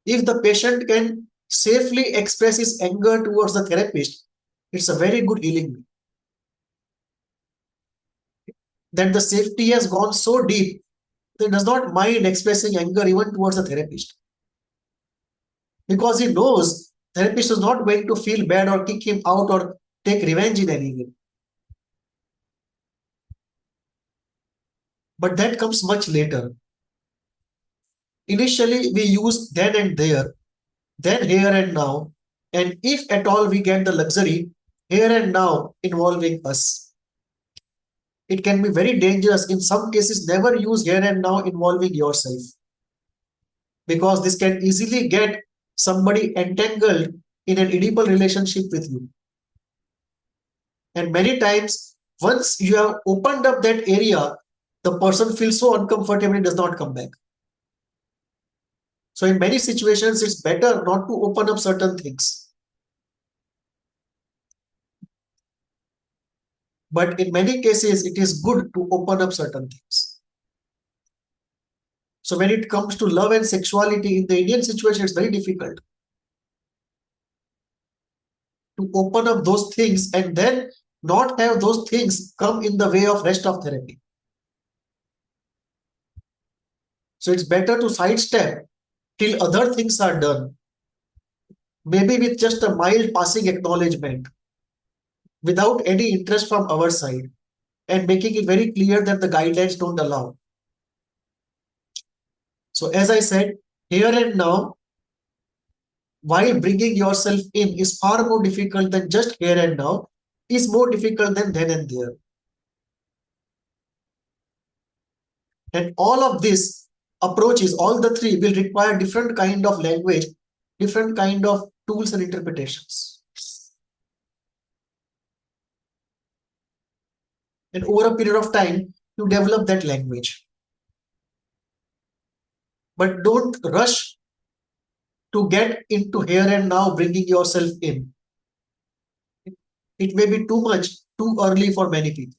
If the patient can safely express his anger towards the therapist, it's a very good healing. That the safety has gone so deep that he does not mind expressing anger even towards the therapist. Because he knows therapist is not going to feel bad or kick him out or take revenge in any way. But that comes much later. Initially, we use then and there, then here and now, and if at all we get the luxury, here and now involving us. It can be very dangerous. In some cases, never use here and now involving yourself. Because this can easily get somebody entangled in an edible relationship with you. And many times, once you have opened up that area, the person feels so uncomfortable and does not come back. So in many situations, it's better not to open up certain things. But in many cases, it is good to open up certain things. So when it comes to love and sexuality, in the Indian situation, it's very difficult to open up those things and then not have those things come in the way of rest of therapy. So it's better to sidestep till other things are done. Maybe with just a mild passing acknowledgement, without any interest from our side, and making it very clear that the guidelines don't allow. So as I said, here and now, while bringing yourself in is far more difficult than just here and now, is more difficult than then and there. And all of this approaches, all the three will require different kind of language, different kind of tools and interpretations. And over a period of time, you develop that language. But don't rush to get into here and now, bringing yourself in. It may be too much, too early for many people.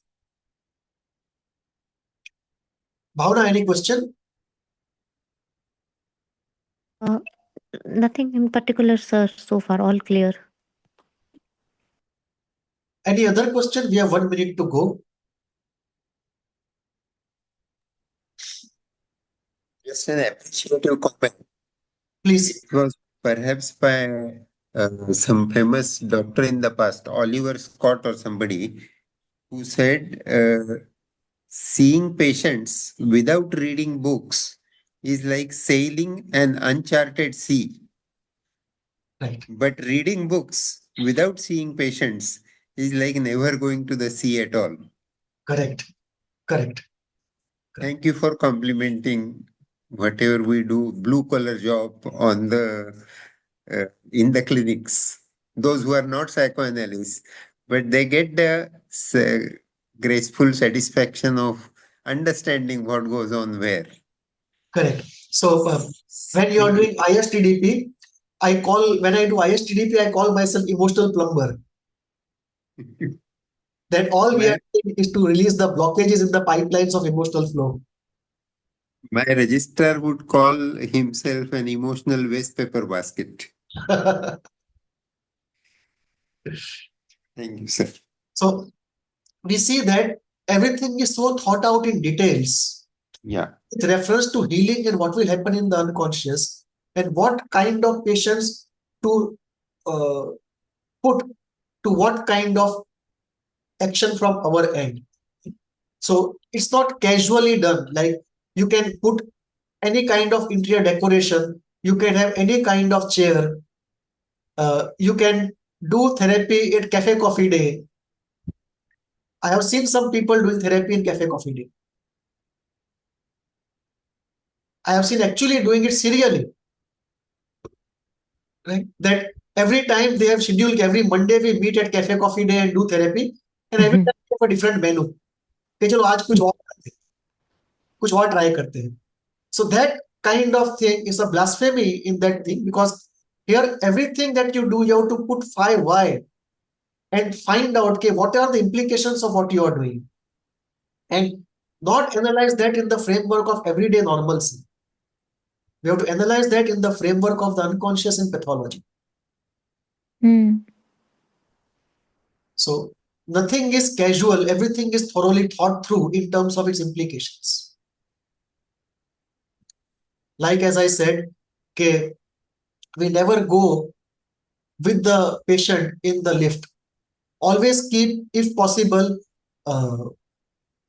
Bhavna, any question? Nothing in particular, sir. So far, all clear. Any other question? We have 1 minute to go. Just an appreciative comment. Please. It was perhaps by some famous doctor in the past, Oliver Scott or somebody, who said seeing patients without reading books is like sailing an uncharted sea. Right. But reading books without seeing patients is like never going to the sea at all. Correct. Correct. Thank you for complimenting whatever we do, blue collar job on the in the clinics. Those who are not psychoanalysts, but they get the graceful satisfaction of understanding what goes on where. Correct. So when you are doing ISTDP, when I do ISTDP, I call myself emotional plumber. That all we are doing is to release the blockages in the pipelines of emotional flow. My registrar would call himself an emotional waste paper basket. Thank you, sir. So we see that everything is so thought out in details Yeah. with reference to healing and what will happen in the unconscious and what kind of patients to uh, put to what kind of action from our end. So it's not casually done. Like you can put any kind of interior decoration, you can have any kind of chair, you can do therapy at cafe coffee day. I have seen some people doing therapy in cafe coffee day. I have seen actually doing it serially, right? That every time they have scheduled every Monday we meet at cafe coffee day and do therapy, and every time we have a different menu. कि चलो आज कुछ और करते हैं, कुछ और try करते हैं. So that kind of thing is a blasphemy in that thing because here everything that you do you have to put 5 why and find out okay, what are the implications of what you are doing and not analyze that in the framework of everyday normalcy. We have to analyze that in the framework of the unconscious and pathology. Mm. So nothing is casual, everything is thoroughly thought through in terms of its implications. Like as I said, okay, we never go with the patient in the lift. Always keep, if possible, uh,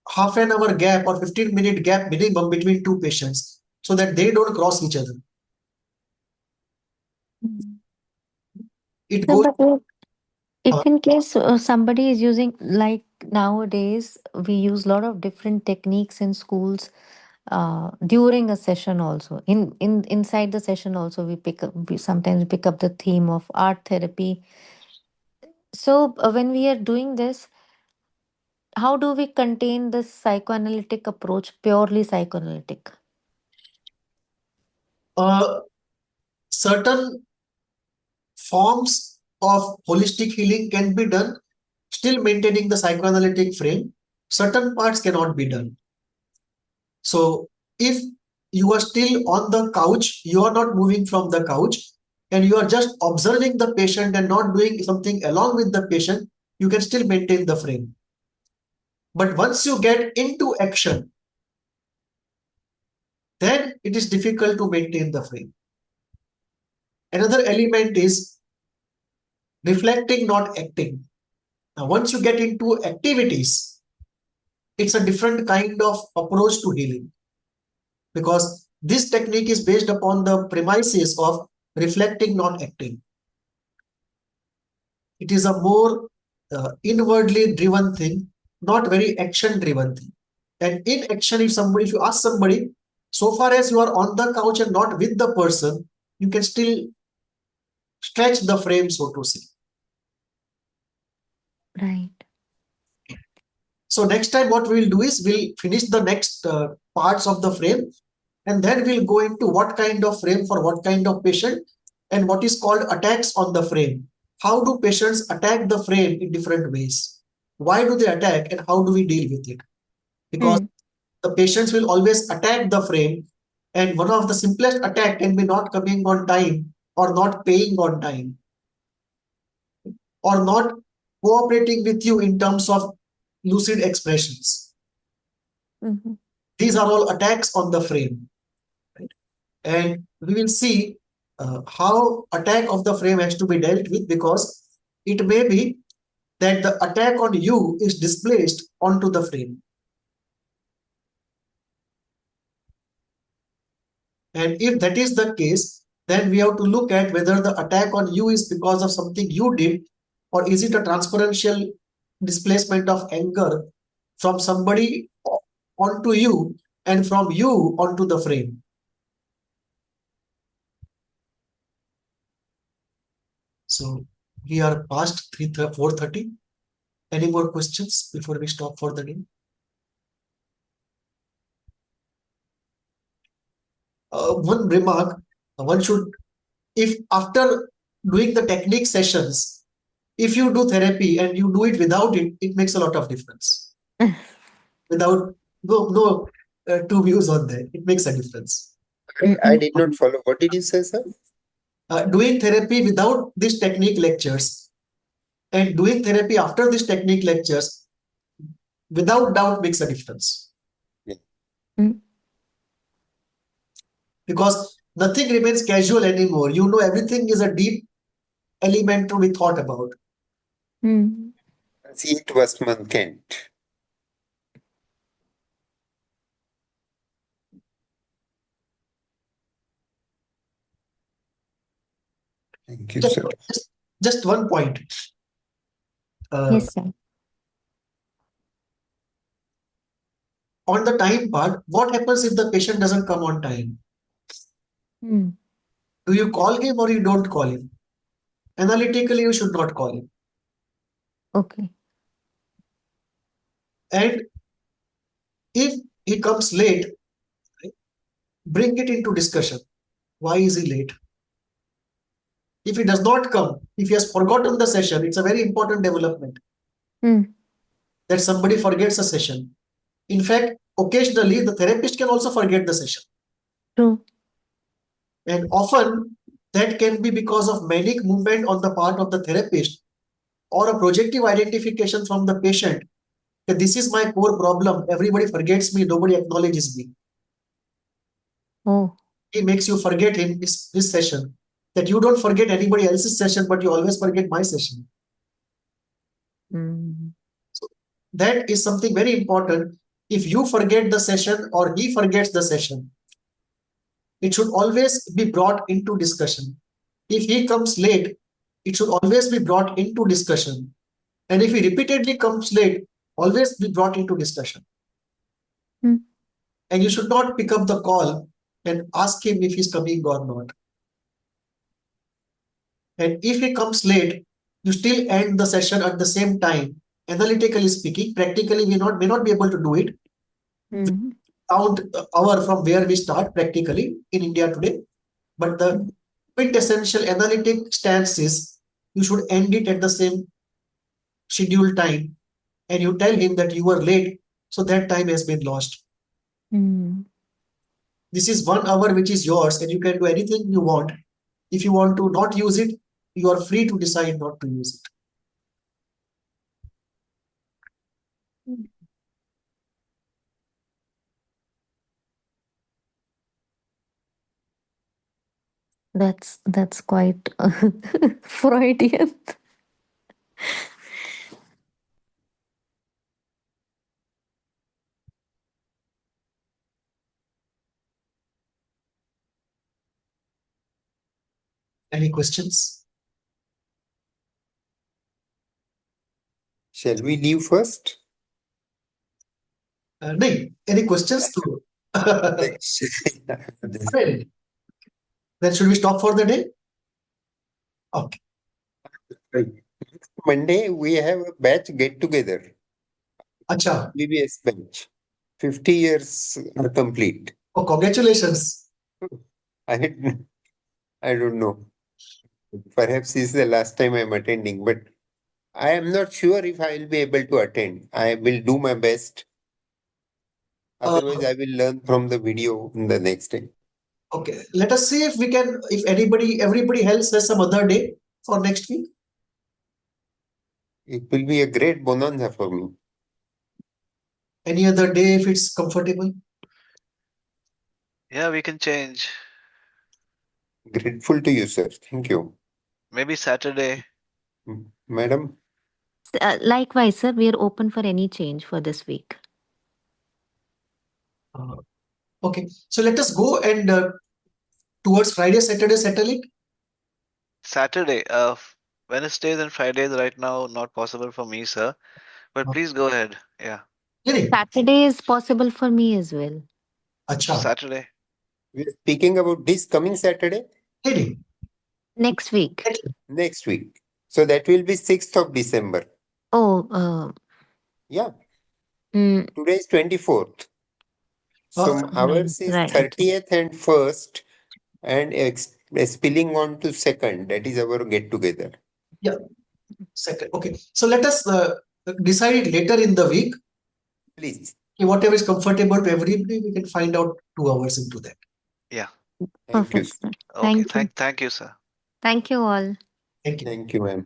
half an hour gap or 15-minute gap minimum between two patients so that they don't cross each other. Mm. It No, goes. but if in case somebody is using, like nowadays, we use a lot of different techniques in schools during a session also. In inside the session also, we sometimes pick up the theme of art therapy. So when we are doing this, how do we contain this psychoanalytic approach, purely psychoanalytic? Certain forms of holistic healing can be done, still maintaining the psychoanalytic frame. Certain parts cannot be done. So if you are still on the couch, you are not moving from the couch, and you are just observing the patient and not doing something along with the patient, you can still maintain the frame. But once you get into action, then it is difficult to maintain the frame. Another element is reflecting, not acting. Now, once you get into activities, it's a different kind of approach to healing because this technique is based upon the premises of reflecting, not acting. It is a more inwardly driven thing, not very action driven thing. And in action, if you ask somebody, so far as you are on the couch and not with the person, you can still stretch the frame, so to say. Right. So next time what we'll do is we'll finish the next parts of the frame and then we'll go into what kind of frame for what kind of patient and what is called attacks on the frame. How do patients attack the frame in different ways? Why do they attack and how do we deal with it? Because Mm. the patients will always attack the frame and one of the simplest attack can be not coming on time or not paying on time or not cooperating with you in terms of lucid expressions. Mhm. These are all attacks on the frame. Right? And we will see how attack of the frame has to be dealt with because it may be that the attack on you is displaced onto the frame. And if that is the case, then we have to look at whether the attack on you is because of something you did or is it a transferential displacement of anger from somebody onto you and from you onto the frame. So we are past 4:30. Any more questions before we stop for the day? One remark, one should, if after doing the technique sessions, if you do therapy and you do it without it, it makes a lot of difference. Without, no, two views on that. It makes a difference. I did not follow. What did you say, sir? Doing therapy without these technique lectures and doing therapy after these technique lectures, without doubt, makes a difference. Yeah. Mm. Because nothing remains casual anymore. You know, everything is a deep element to be thought about. Mm. Sieht, was man kennt. Thank you, Just, sir. just one point. Yes, sir. On the time part, what happens if the patient doesn't come on time? Mm. Do you call him or you don't call him? Analytically, you should not call him. Okay. And if he comes late, bring it into discussion. Why is he late? If he does not come, if he has forgotten the session, it's a very important development Mm. that somebody forgets a session. In fact, occasionally the therapist can also forget the session. True. And often that can be because of manic movement on the part of the therapist or a projective identification from the patient that this is my core problem. Everybody forgets me, nobody acknowledges me. Oh. He makes you forget him this session. That you don't forget anybody else's session, but you always forget my session. Mm. So that is something very important. If you forget the session or he forgets the session, it should always be brought into discussion. If he comes late, it should always be brought into discussion. And if he repeatedly comes late, always be brought into discussion. Mm. And you should not pick up the call and ask him if he's coming or not. And if he comes late, you still end the session at the same time. Analytically speaking, practically we may not be able to do it. Mm. Count the hour from where we start practically in India today. But the quintessential analytic stance is you should end it at the same scheduled time, and you tell him that you were late, so that time has been lost. Mm. This is 1 hour which is yours, and you can do anything you want. If you want to not use it, you are free to decide not to use it. That's quite Freudian. Any questions? Shall we leave first? No. Any questions? Alright. Then should we stop for the day? Okay. Monday, we have a batch get together. Acha. BBS batch. 50 years are complete. Oh, congratulations. I, I don't know. Perhaps this is the last time I'm attending, but I am not sure if I will be able to attend. I will do my best. Uh, Otherwise, I will learn from the video in the next day. okay. Let us see if we can, if everybody else has some other day for next week. It will be a great bonanza for me. Any other day if it's comfortable. Yeah, we can change. Grateful to you, sir. Thank you. Maybe Saturday. Madam? Likewise, sir, we are open for any change for this week. Okay. So let us go and towards Friday, Saturday, settle it. Saturday. Wednesdays and Fridays right now not possible for me, sir. But please go ahead. Yeah. नहीं Saturday is possible for me as well. अच्छा Saturday. We are speaking about this coming Saturday? नहीं Next week. Next week. So that will be 6th of December. Oh, Yeah. mm, Today is 24th. So ours is right. 30th and 1st and spilling on to 2nd. That is our get together. yeah second. Okay, so let us decide it later in the week. Please. Whatever is comfortable to everybody, we can find out 2 hours into that. Yeah. Thank you. Perfect, sir. Okay. Thank you. Thank you, sir. Thank you all. Thank you. Thank you, ma'am.